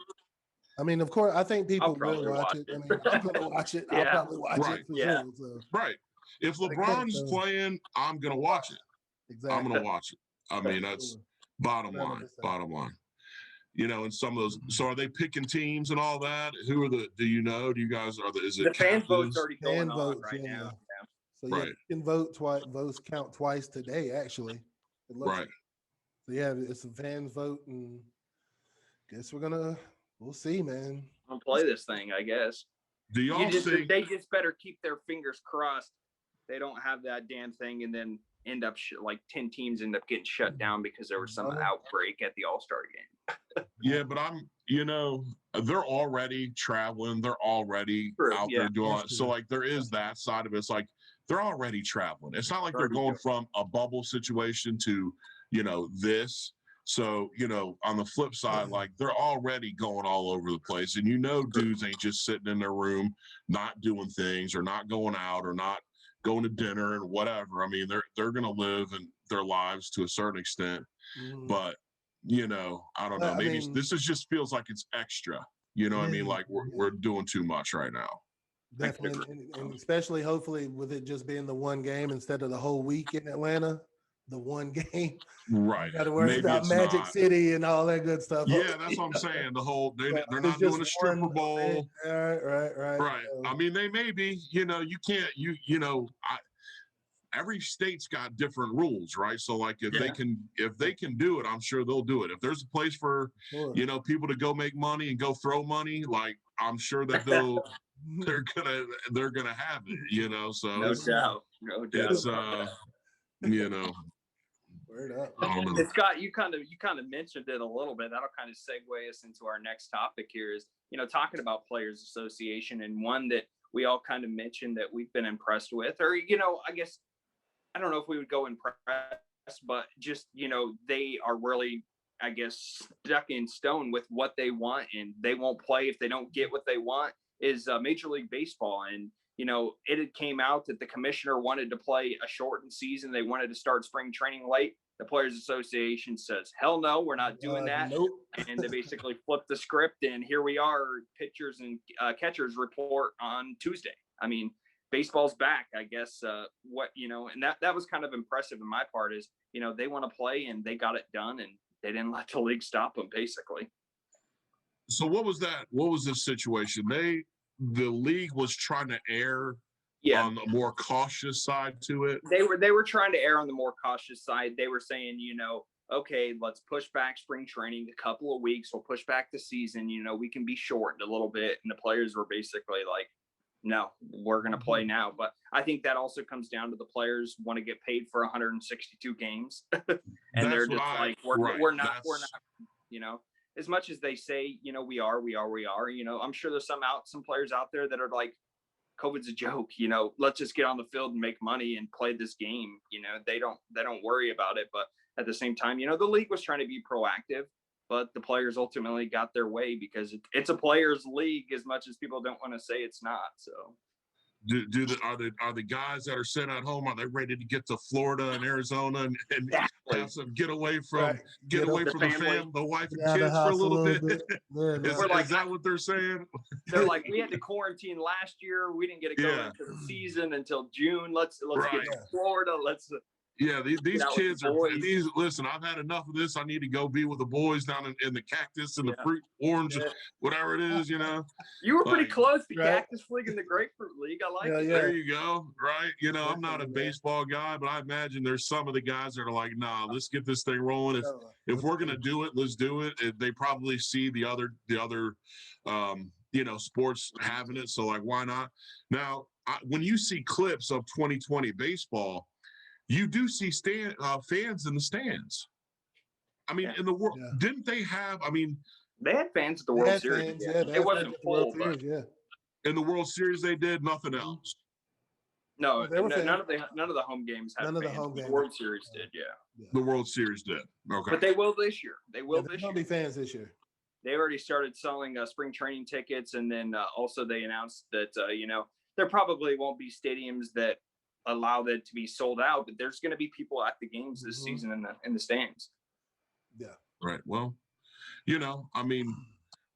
I mean, of course, I think people will watch it. I mean, I'm gonna watch it. I'll probably watch it for sure. So. Right. If LeBron's playing, I'm gonna watch it. Exactly. I'm gonna watch it. I mean, that's bottom line. You know, and some of those. So, are they picking teams and all that? Who are the? Do you know? Do you guys is it the fan votes already going on right now? So you can vote twice. Votes count twice today, actually. Right. So yeah, it's a fans vote, and guess we'll see, man. I'll play this thing, I guess. Do y'all think they just better keep their fingers crossed? They don't have that damn thing, and then end up like 10 teams end up getting shut down because there was some outbreak at the All-Star game. Yeah, but they're already traveling. They're already out there doing it. So like there is that side of it. It's like they're already traveling. It's not like they're going from a bubble situation to, this. So, on the flip side, like they're already going all over the place. And dudes ain't just sitting in their room, not doing things or not going out or not going to dinner and whatever. I mean, they're going to live their lives to a certain extent. But, I don't know. Maybe this just feels like it's extra. You know what I mean? Like we're doing too much right now. Definitely. And especially hopefully with it just being the one game instead of the whole week in Atlanta. The one game, right? You got to worry about Magic City and all that good stuff. Yeah, that's what I'm saying. The whole they're not doing a stripper bowl. Right. I mean, they may be. You can't. Every state's got different rules, right? So, like, if they can do it, I'm sure they'll do it. If there's a place for people to go make money and go throw money, like, I'm sure that they're gonna have it. So no doubt. It's Word up. I don't know. Scott, you kind of mentioned it a little bit. That'll kind of segue us into our next topic here is, talking about Players Association, and one that we all kind of mentioned that we've been impressed with, or, I guess, I don't know if we would go impressed, but just, they are really, I guess, stuck in stone with what they want, and they won't play if they don't get what they want. is Major League Baseball. And, it had came out that the commissioner wanted to play a shortened season. They wanted to start spring training late. The Players Association says, hell no, we're not doing that. Nope. And they basically flipped the script. And here we are, pitchers and catchers report on Tuesday. I mean, baseball's back, I guess. And that was kind of impressive in my part is, they want to play and they got it done and they didn't let the league stop them, basically. So what was that? What was this situation? The league was trying to err on the more cautious side to it. They were trying to err on the more cautious side. They were saying, okay, let's push back spring training a couple of weeks. We'll push back the season. We can be shortened a little bit. And the players were basically like, no, we're going to play now. But I think that also comes down to the players want to get paid for 162 games. And they're just like, we're not, as much as they say, we are, I'm sure there's some players out there that are like, COVID's a joke, let's just get on the field and make money and play this game. They don't worry about it. But at the same time, the league was trying to be proactive, but the players ultimately got their way because it's a players league as much as people don't want to say it's not. So are the guys that are sitting at home, are they ready to get to Florida and Arizona and have some get away from the wife and kids for a little bit? Is that what they're saying? They're like, we had to quarantine last year. We didn't get to go into the season until June. Let's get to Florida. These kids listen, I've had enough of this. I need to go be with the boys down in the cactus and the fruit, orange, whatever it is, You were pretty close to Cactus League and the Grapefruit League. I like it. There you go. Right. I'm not a baseball guy, but I imagine there's some of the guys that are like, nah, let's get this thing rolling. If we're going to do it, let's do it. They probably see the other sports having it. So like, why not? Now, when you see clips of 2020 baseball, you do see fans in the stands. I mean, in the world, didn't they have? I mean, they had fans at the World Series. It wasn't full, but in the World Series they did nothing else. No, none of the home games had fans. The World Series did, The World Series did. Okay, but they will this year. They will this year. There'll be fans this year. They already started selling spring training tickets, and then also they announced that there probably won't be stadiums that allow that to be sold out, but there's going to be people at the games this season in the stands. Yeah. Right. Well, I mean,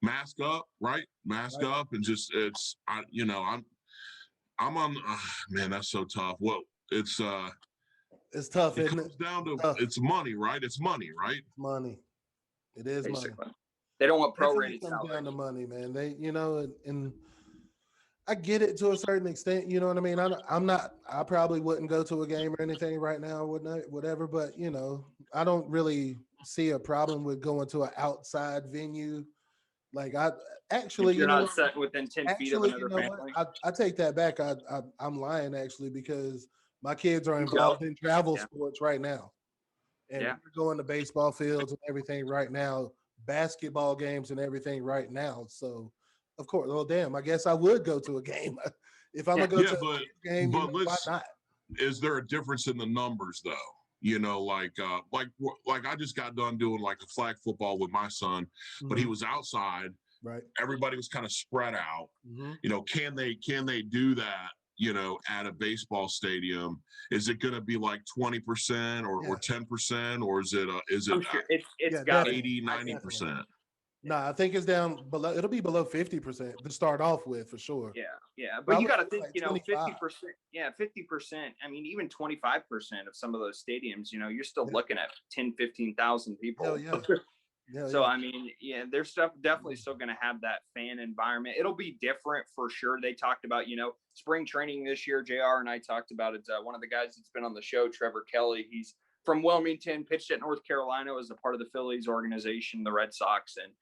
mask up, right? Mask up, and just I'm on. Man, that's so tough. Well, it's tough. It comes down to it's money, right? It's money, right? It's money. It is basically money. They don't want prorated salaries. It comes down to money, man. They, and I get it to a certain extent, you know what I mean? I probably wouldn't go to a game or anything right now, whatever, but I don't really see a problem with going to an outside venue. Like I actually, if you're not set within 10 feet of another family. I take that back. I'm lying actually, because my kids are involved in travel sports right now. And we're going to baseball fields and everything right now, basketball games and everything right now. So of course, well, damn, I guess I would go to a game. If I'm going to go to a game, why not? Is there a difference in the numbers, though? Like I just got done doing like a flag football with my son, but he was outside. Right. Everybody was kind of spread out. Can they do that, at a baseball stadium? Is it going to be like 20% or 10%, or is it it's got 80, 90%? No, I think it's down below. It'll be below 50% to start off with, for sure. Yeah. But you got to think, 50%. Yeah, 50%. I mean, even 25% of some of those stadiums, you're still looking at 10, 15,000 people. Hell yeah. So, I mean, there's definitely still going to have that fan environment. It'll be different for sure. They talked about, spring training this year. JR and I talked about it. One of the guys that's been on the show, Trevor Kelly, he's from Wilmington, pitched at North Carolina, as a part of the Phillies organization, the Red Sox. And,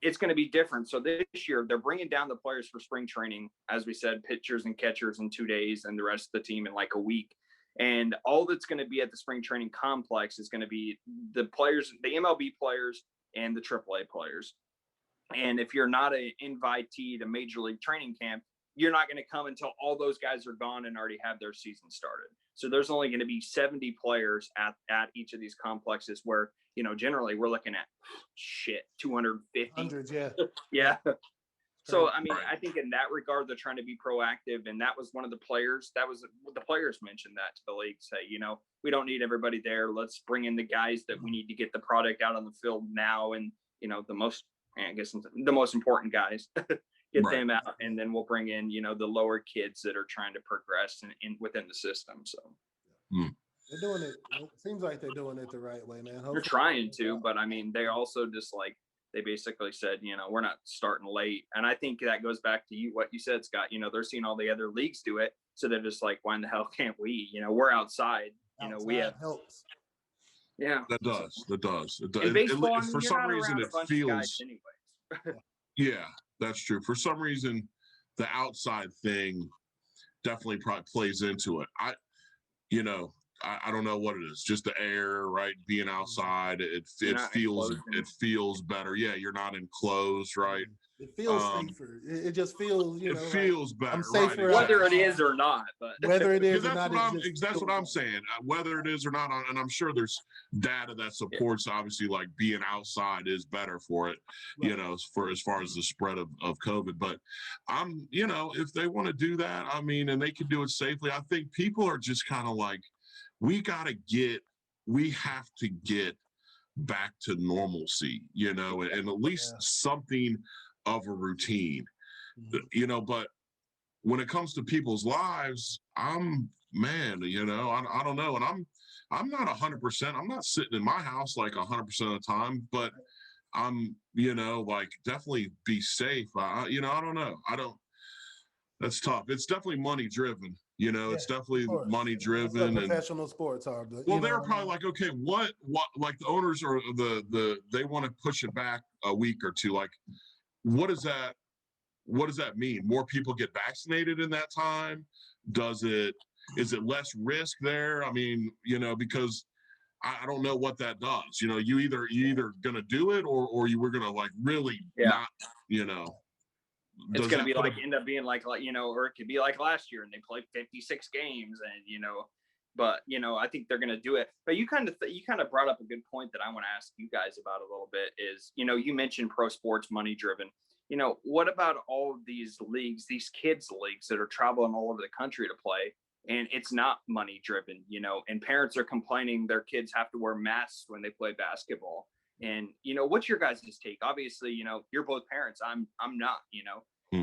it's going to be different. So this year they're bringing down the players for spring training, as we said, pitchers and catchers in 2 days and the rest of the team in like a week. And all that's going to be at the spring training complex is going to be the players, the MLB players and the AAA players. And if you're not an invitee to Major League training camp, you're not going to come until all those guys are gone and already have their season started. So there's only going to be 70 players at each of these complexes where, generally we're looking at 250. Hundreds, yeah. Yeah. So, I mean, I think in that regard, they're trying to be proactive. And that was one of the players. The players mentioned that to the league, say, we don't need everybody there. Let's bring in the guys that we need to get the product out on the field now. And, the most important guys, get them out. And then we'll bring in, the lower kids that are trying to progress within the system. So they're doing it. It seems like they're doing it the right way, man. Hopefully they're trying to, but I mean, they also just they basically said, we're not starting late. And I think that goes back to what you said, Scott. They're seeing all the other leagues do it. So they're just like, why in the hell can't we? We're outside. We have helps. Yeah. That does. In baseball, for some reason, it feels. Anyways. Yeah, that's true. For some reason, the outside thing definitely probably plays into it. I don't know what it is. Just the air, right? Being outside, it feels better. Yeah, you're not enclosed, right? It feels safer. It just feels, it feels better. I'm safer, right? Whether it is or not, but whether it is or not, that's what I'm saying. Whether it is or not, and I'm sure there's data that supports obviously like being outside is better for it, for as far as the spread of COVID. But if they want to do that, I mean, and they can do it safely, I think people are just kind of like, we have to get back to normalcy, and at least something of a routine, but when it comes to people's lives, I don't know. And I'm not 100%. I'm not sitting in my house like 100% of the time, but I'm, definitely be safe. I don't know. That's tough. It's definitely money driven. It's definitely money driven. Professional sports are. Well, they're probably like, okay, what, like the owners or they want to push it back a week or two. Like, what does that mean? More people get vaccinated in that time? Is it less risk there? I mean, because I don't know what that does. You either gonna do it or you were gonna like really not, It's going to be end up being like, or it could be like last year and they played 56 games and, but, I think they're going to do it. But you kind of brought up a good point that I want to ask you guys about a little bit is, you mentioned pro sports money driven. What about all of these leagues, these kids leagues that are traveling all over the country to play? And it's not money driven, and parents are complaining their kids have to wear masks when they play basketball. And, what's your guys' take? Obviously, you're both parents. I'm not,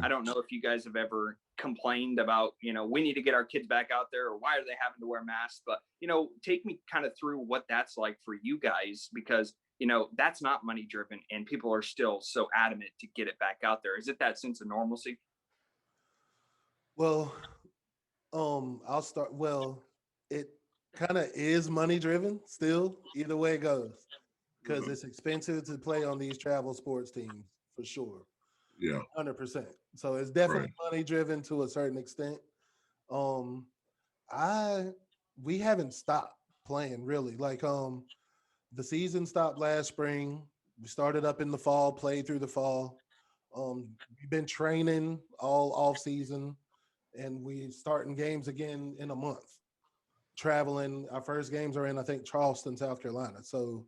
I don't know if you guys have ever complained about, we need to get our kids back out there or why are they having to wear masks? But, take me kind of through what that's like for you guys, because, that's not money driven and people are still so adamant to get it back out there. Is it that sense of normalcy? Well, I'll start. Well, it kind of is money driven still, either way it goes. Because it's expensive to play on these travel sports teams for sure. Yeah, 100%. So it's definitely money driven to a certain extent. We haven't stopped playing really. Like the season stopped last spring. We started up in the fall, played through the fall. We've been training all off season, and we starting games again in a month. Traveling. Our first games are in, I think, Charleston, South Carolina. So.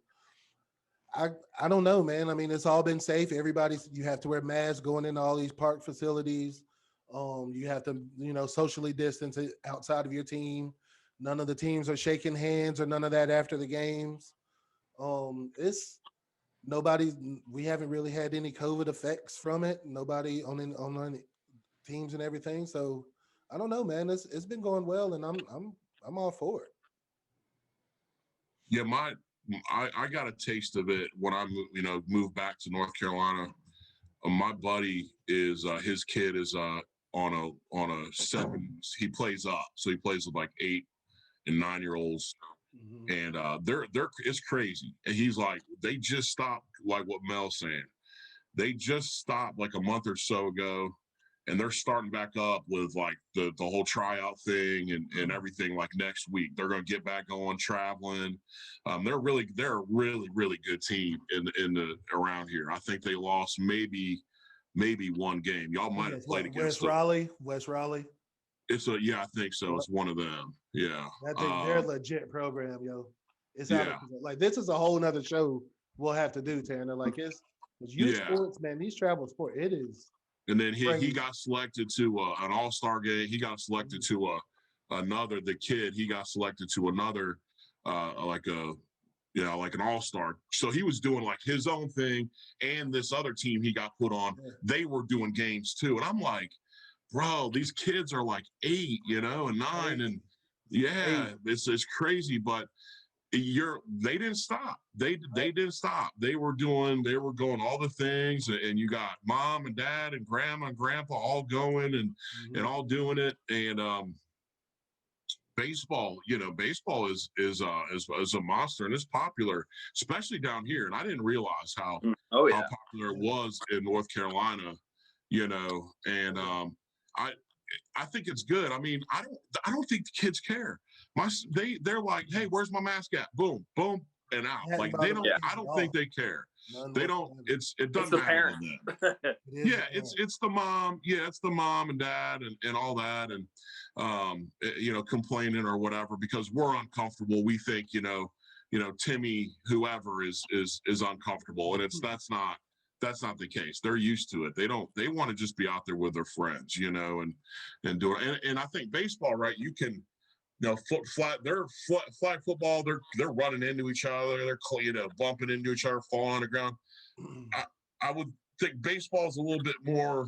I don't know, man. I mean, it's all been safe. You have to wear masks going into all these park facilities. You have to, socially distance outside of your team. None of the teams are shaking hands or none of that after the games. We haven't really had any COVID effects from it. Nobody on any teams and everything. So I don't know, man. It's been going well, and I'm all for it. Yeah, I got a taste of it when I moved back to North Carolina. My buddy is his kid is on a 7. He plays up, so he plays with like 8 and 9-year-olds, and they're it's crazy. And he's like, they just stopped, like what Mel's saying. They just stopped like a month or so ago. And they're starting back up with like the whole tryout thing and everything like next week. They're going to get back on traveling. They're a really good team in the around here. I think they lost maybe one game. Y'all might have played against West Raleigh. I think so. It's one of them. Yeah. They're a legit program, yo. It's like this is a whole nother show we'll have to do, Tanner. Like it's youth sports, man. These travel sports, it is. And then he got selected to an all-star game. He got selected to the kid. He got selected to another like an all-star. So he was doing like his own thing, and this other team he got put on, they were doing games too. And I'm like, bro, these kids are like 8, and 9, and it's crazy. But they didn't stop. They didn't stop. They were going all the things, and you got mom and dad and grandma and grandpa all going and all doing it. And baseball is a monster, and it's popular, especially down here. And I didn't realize how popular it was in North Carolina, and I think it's good. I mean, I don't think the kids care. They're like, hey, where's my mask at? Boom, boom, and out. Like they don't. I don't think they care. They don't. It doesn't matter to them. It's the mom. Yeah, it's the mom and dad and all that, and complaining or whatever because we're uncomfortable. We think Timmy whoever is uncomfortable, and that's not the case. They're used to it. They want to just be out there with their friends, and do it. And I think baseball, right? You can, flag football. They're running into each other. They're bumping into each other, falling on the ground. I would think baseball is a little bit more,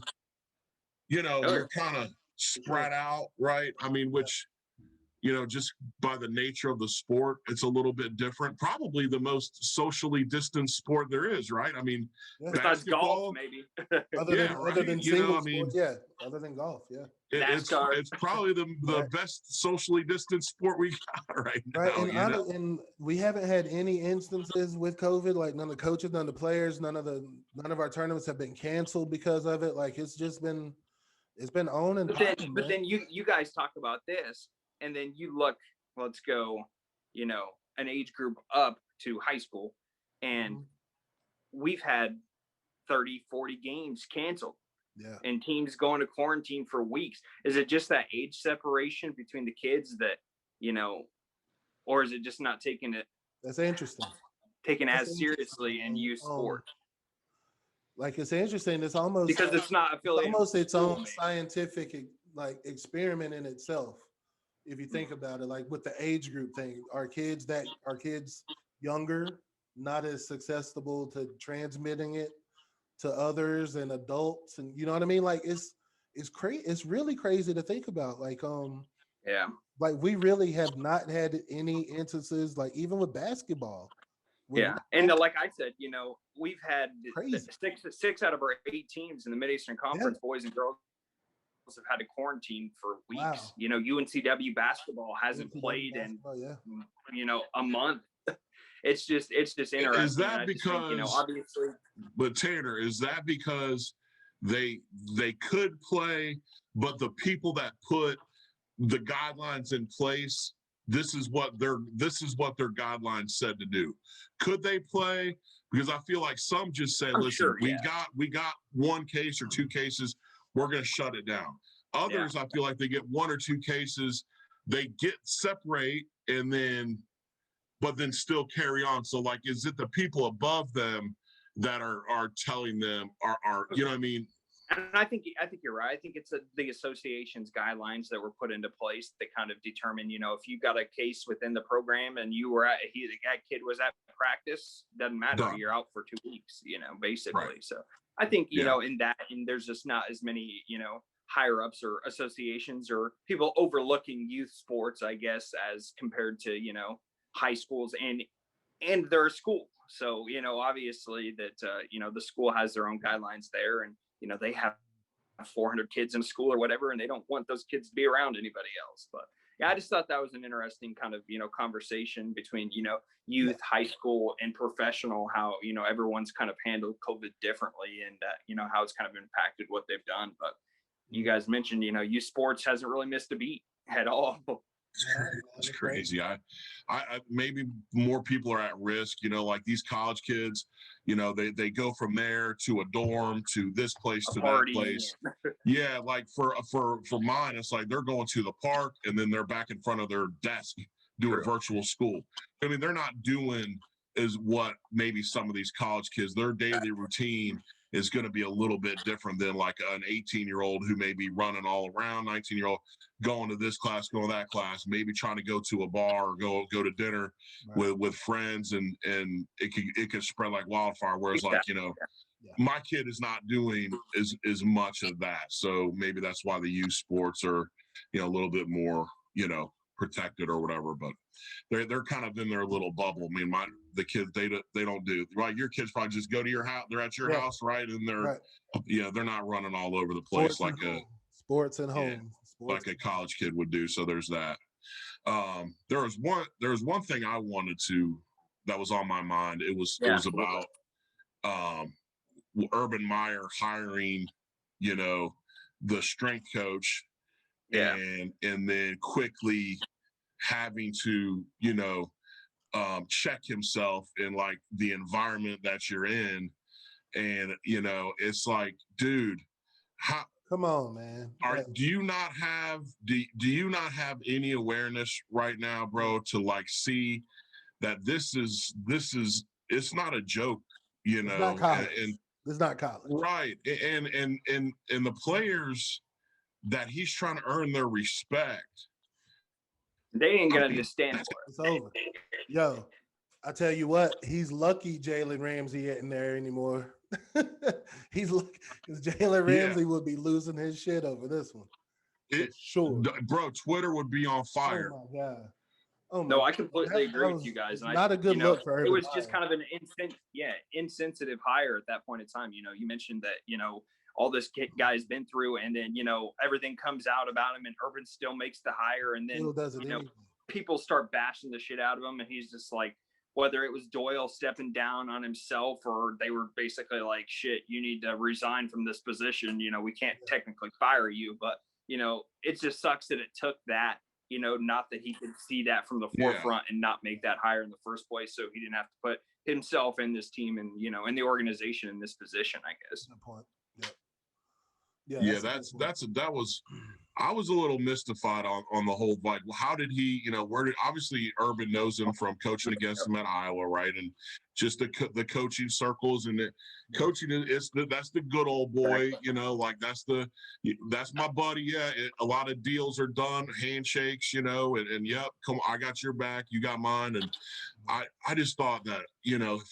you're kind of spread out, right? I mean, which just by the nature of the sport, it's a little bit different. Probably the most socially distanced sport there is, right? I mean, besides golf, maybe. Other than single sports, other than golf, it's probably the best socially distanced sport we got right now. And we haven't had any instances with COVID. Like none of the coaches, none of the players, none of our tournaments have been canceled because of it. Like it's been on and popping. But then you guys talk about this. And then you look, let's go, an age group up to high school. And we've had 30, 40 games canceled. Yeah. And teams going to quarantine for weeks. Is it just that age separation between the kids that, or is it just not taking it? That's interesting. Taken as seriously in youth sport? Like it's interesting. It's almost because it's not affiliated. It's almost its own scientific experiment in itself. If you think about it, like with the age group thing, are kids younger not as susceptible to transmitting it to others and adults, and you know what I mean? Like it's crazy. It's really crazy to think about. Like like we really have not had any instances, like even with basketball. And like I said, we've had six out of our 8 teams in the Mid-Eastern Conference, boys and girls, have had to quarantine for weeks. Wow. UNCW basketball hasn't played in a month. It's just interesting. Is that because obviously? But Tanner, is that because they could play, but the people that put the guidelines in place, this is what their guidelines said to do? Could they play? Because I feel like some just said, listen, we got 1 case or 2 cases. We're going to shut it down. Others, I feel like they get 1 or 2 cases, they separate, but then still carry on. So, like, is it the people above them that are telling them, are you know what I mean? And I think you're right. I think it's the association's guidelines that were put into place that kind of determine, if you got a case within the program and you were that kid was at practice, doesn't matter. You're out for 2 weeks, basically. Right. So I think, in there's just not as many, higher ups or associations or people overlooking youth sports, I guess, as compared to, high schools and their school. So, obviously that, the school has their own guidelines there and, they have 400 kids in school or whatever, and they don't want those kids to be around anybody else. But I just thought that was an interesting kind of, conversation between, youth, high school and professional, how, everyone's kind of handled COVID differently and, how it's kind of impacted what they've done. But you guys mentioned, youth sports hasn't really missed a beat at all. It's crazy. I maybe more people are at risk, like these college kids, they go from there to a dorm to this place to that place. Yeah. Like for mine, it's like they're going to the park and then they're back in front of their desk doing virtual school. I mean, they're not doing is what maybe some of these college kids, their daily routine is going to be a little bit different than like an 18-year-old who may be running all around, 19-year-old going to this class, going to that class, maybe trying to go to a bar or go to dinner with friends, and it could spread like wildfire. Whereas like, my kid is not doing as much of that. So maybe that's why the youth sports are, a little bit more, protected or whatever, but they're kind of in their little bubble. I mean, the kids, they don't do right. Your kids probably just go to your house. They're at your house, right? And they're not running all over the place sports and home, like a college kid would do. So there's that. There was one thing I wanted to, that was on my mind. It was about Urban Meyer hiring, the strength coach, and then quickly having to, check himself in like the environment that you're in. And, it's like, dude, come on, man. Do you not have any awareness right now, bro, to like see that this is it's not a joke, It's not college. It's not college. Right. And the players that he's trying to earn their respect, they ain't gonna understand for it. It's over. Yo, I tell you what, he's lucky Jalen Ramsey isn't there anymore. He's lucky because Jalen Ramsey would be losing his shit over this one. Sure. Bro, Twitter would be on fire. Oh my God. Oh no, I completely agree with you guys. And not a good look for it was just kind of an insensitive hire at that point in time. You mentioned that, all this guy's been through, and then, everything comes out about him, and Urban still makes the hire. And then, people start bashing the shit out of him. And he's just like, whether it was Doyle stepping down on himself, or they were basically like, shit, you need to resign from this position. We can't technically fire you, but, it just sucks that it took that, not that he could see that from the forefront and not make that hire in the first place. So he didn't have to put himself in this team and, in the organization in this position, I guess. Good point. I was a little mystified on the whole, like, well, how did he, obviously Urban knows him from coaching against him at Iowa, right? And just the coaching circles, and the coaching that's the good old boy, like that's my buddy. Yeah, a lot of deals are done, handshakes, and yep, come, I got your back, you got mine, and I just thought that,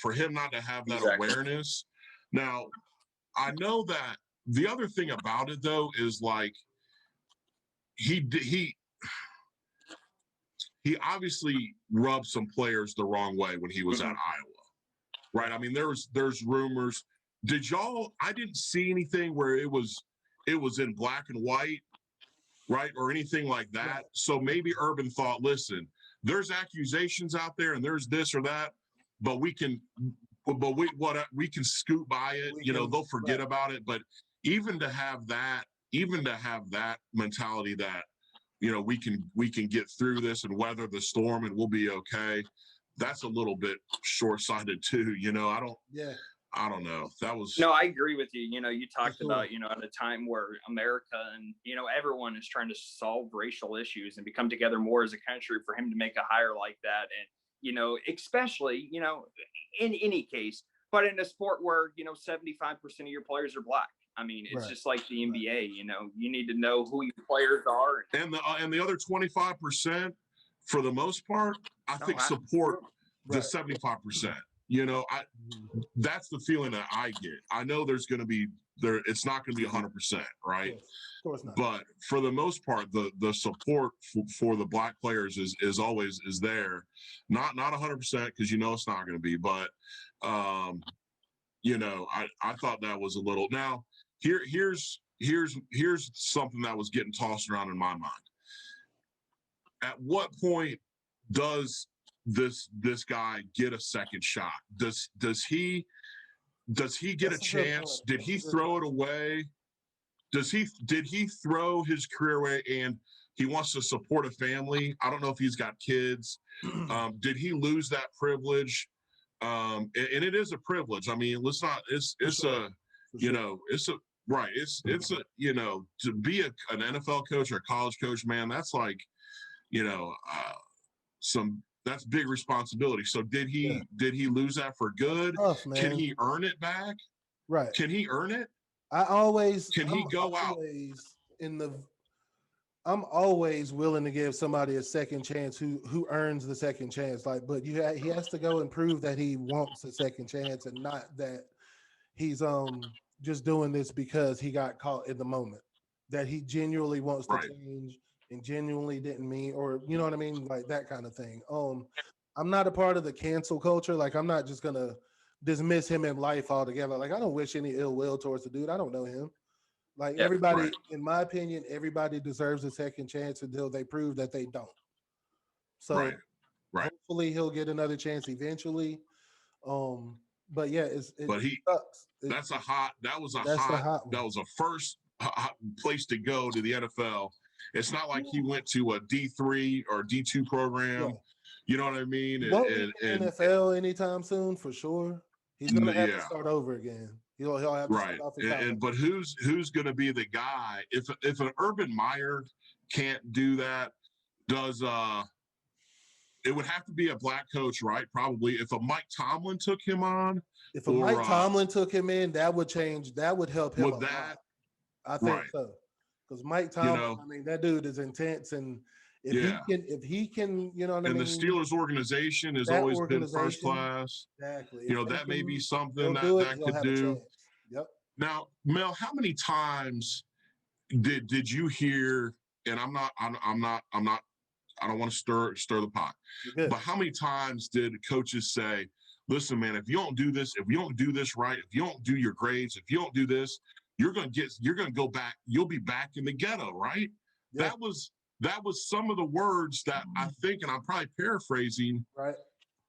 for him not to have that awareness. Now, I know that the other thing about it though is like he obviously rubbed some players the wrong way when he was at Iowa, right? I mean, there's rumors. I didn't see anything where it was in black and white, right, or anything like that. So maybe Urban thought, listen, there's accusations out there, and there's this or that, but we can scoot by it. They'll forget about it. But even to have that mentality that, we can get through this and weather the storm and we'll be okay, that's a little bit short-sighted too. I don't know. That was no, I agree with you. You talked about, at a time where America and, everyone is trying to solve racial issues and become together more as a country, for him to make a hire like that. And, especially, in any case, but in a sport where, 75% of your players are black. I mean, it's just like the NBA, you need to know who your players are. And the other 25%, for the most part, I think support the 75%. That's the feeling that I get. I know it's not going to be 100%, right? Yes, of course not. But for the most part, the support for the black players is always there. Not 100%, because it's not going to be, but I thought that was a little. Now here's something that was getting tossed around in my mind. At what point does this guy get a second shot? Does he get a chance? Did he throw it away? Did he throw his career away and he wants to support a family? I don't know if he's got kids. Did he lose that privilege? And it is a privilege. I mean, let's not. It's a to be an NFL coach or a college coach, man. That's like, that's big responsibility. So did he lose that for good? Tough, man. Can he earn it back? Right. Can he earn it? Can he go out? I'm always willing to give somebody a second chance who earns the second chance. Like, but he has to go and prove that he wants a second chance and not that he's just doing this because he got caught in the moment. That he genuinely wants to change and genuinely didn't mean, or you know what I mean, like that kind of thing. I'm not a part of the cancel culture. Like, I'm not just gonna dismiss him in life altogether. Like, I don't wish any ill will towards the dude. I don't know him. Like, everybody, in my opinion, everybody deserves a second chance until they prove that they don't. So hopefully he'll get another chance eventually. But yeah, it sucks. That was a first hot place to go to the NFL. It's not like he went to a D3 or D2 program. Yeah. You know what I mean? He won't be in the NFL anytime soon, for sure. He's gonna have to start over again. He'll have to start off but who's gonna be the guy if an Urban Meyer can't do that? Does it would have to be a black coach, right? Probably. If a Mike Tomlin took him on, if a Mike Tomlin took him in, that would change. That would help him a lot. I think so. Because Mike Tomlin, I mean, that dude is intense, and if he can, you know what I mean. And the Steelers organization has always been first class. Exactly. You know, that may be something that could do. Yep. Now, Mel, how many times did you hear? And I don't want to stir the pot, but how many times did coaches say, "Listen, man, if you don't do this right, if you don't do your grades, if you don't do this, you're going to go back. You'll be back in the ghetto," right? Yeah. That was some of the words that I think, and I'm probably paraphrasing,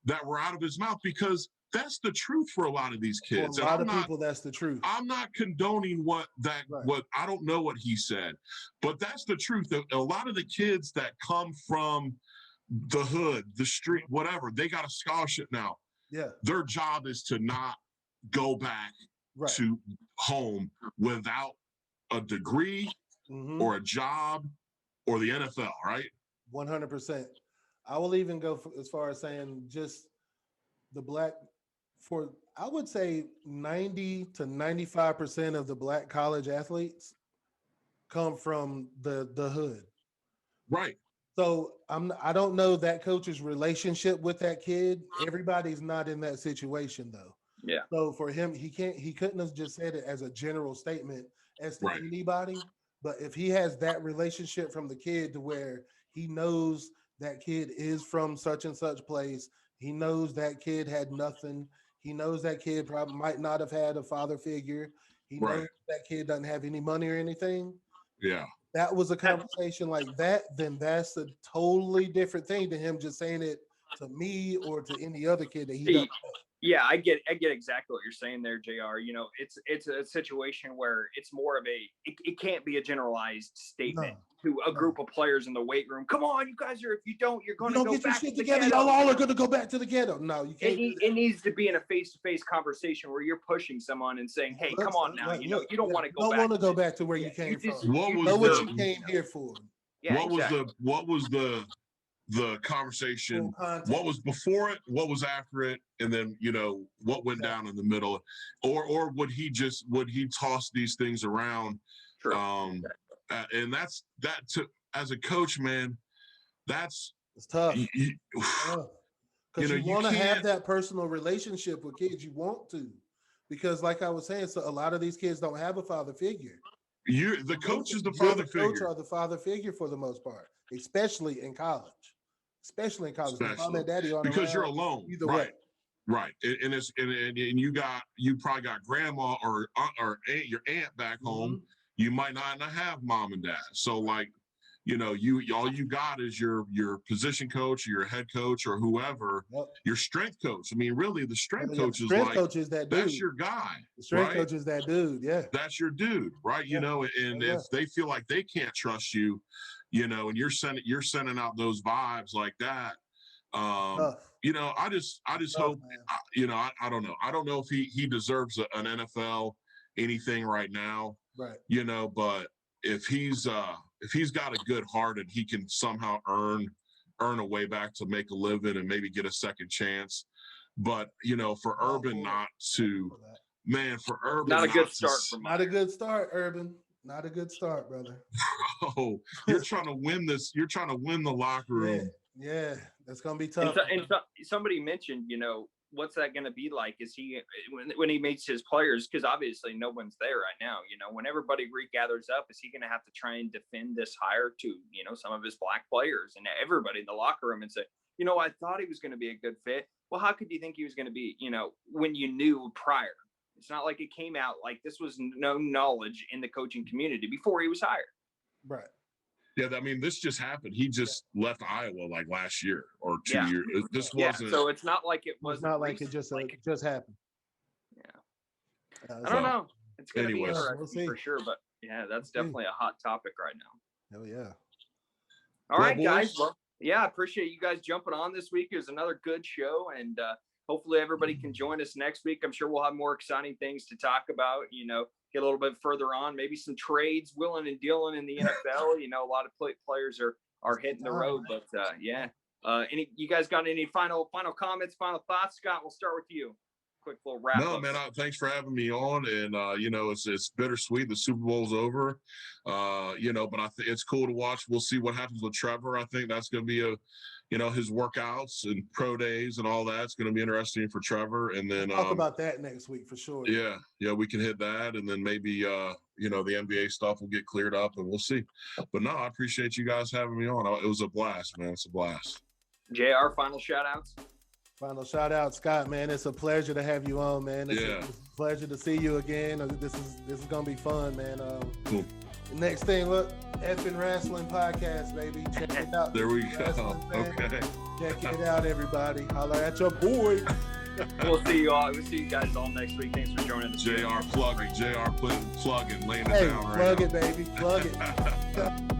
that were out of his mouth, because that's the truth for a lot of these kids. For a lot of people, that's the truth. I'm not condoning what I don't know what he said, but that's the truth. A lot of the kids that come from the hood, the street, whatever, they got a scholarship now. Yeah. Their job is to not go back to home without a degree or a job or the NFL, right? 100%. I will even go as far as saying just the black, I would say 90 to 95% of the black college athletes come from the hood. Right. So I don't know that coach's relationship with that kid. Everybody's not in that situation though. Yeah. So for him, he couldn't have just said it as a general statement as to anybody. But if he has that relationship from the kid to where he knows that kid is from such and such place, he knows that kid had nothing. He knows that kid probably might not have had a father figure. He knows that kid doesn't have any money or anything. Yeah. That was a conversation like that, then that's a totally different thing to him just saying it to me or to any other kid that he doesn't know. Yeah, I get exactly what you're saying there, JR. You know, it's a situation where it's more of it can't be a generalized statement to a group of players in the weight room. Come on, you guys if you don't, you're going to go get back your shit to the together. ghetto. Y'all all are going to go back to the ghetto. No, you can't. It needs to be in a face-to-face conversation where you're pushing someone and saying, "Hey, come on now. You don't want to go back. Don't want to go back to where you came from. What you came here for. Yeah, what was the conversation? What was before it? What was after it? And then, you know, what went down in the middle? Or would he toss these things around? True. And that's as a coach, man, it's tough. Because you want to have that personal relationship with kids. You want to, because like I was saying, so a lot of these kids don't have a father figure. The coach is the father figure. Coach are the father figure for the most part, especially in college. Mom and daddy aren't because around you're alone. Either way. Right. And you probably got grandma or your aunt back home. You might not have mom and dad. So like, you know, all you got is your position coach or your head coach or whoever, your strength coach. I mean, really the strength coach is that dude. That's your guy. The strength coach is that dude. Yeah. That's your dude. Right. You know, and if they feel like they can't trust you, you know, and you're sending out those vibes like that. You know, I just hope, you know, I don't know. I don't know if he deserves an NFL anything right now. Right. You know, but if he's got a good heart and he can somehow earn a way back to make a living and maybe get a second chance. But, you know, for Urban not Man, for Urban, not a good start. Not a good start, Urban. Not a good start, brother. Oh, you're trying to win this. You're trying to win the locker room. Yeah, that's gonna be tough. And somebody mentioned, what's that going to be like? Is he when he meets his players? Because obviously no one's there right now. When everybody regathers up, is he going to have to try and defend this hire to some of his black players and everybody in the locker room and say, I thought he was going to be a good fit. Well, how could you think he was going to be? When you knew prior. It's not like it came out like this was no knowledge in the coaching community before he was hired. Right. Yeah, I mean, this just happened. He just left Iowa like last year or 2 years. This wasn't. So it's not like it was. It's not like it just happened. Yeah. I don't know. It's going to be interesting for sure. But yeah, that's definitely a hot topic right now. Hell yeah. All right, guys. Well, I appreciate you guys jumping on this week. It was another good show, and hopefully everybody can join us next week. I'm sure we'll have more exciting things to talk about, get a little bit further on, maybe some trades, willing and dealing in the NFL. A lot of players are hitting the road, but you guys got any final comments, final thoughts? Scott, we'll start with you. Quick little wrap up. No, man, thanks for having me on. And, it's bittersweet. The Super Bowl's over, but I think it's cool to watch. We'll see what happens with Trevor. I think that's going to be his workouts and pro days and all that. It's going to be interesting for Trevor. And then talk about that next week for sure. Yeah, we can hit that. And then maybe, the NBA stuff will get cleared up and we'll see. But no, I appreciate you guys having me on. It was a blast, man. It's a blast. JR, final shout outs. Final shout out, Scott, man. It's a pleasure to have you on, man. It's a pleasure to see you again. This is gonna be fun, man. Cool. Next thing, look, Effing Wrestling Podcast, baby. Check it out. There we go. Okay. Check it out, everybody. Holler at your boy. We'll see you all. We'll see you guys all next week. Thanks for joining us. JR plugging, laying it down right plug it, baby. Plug it.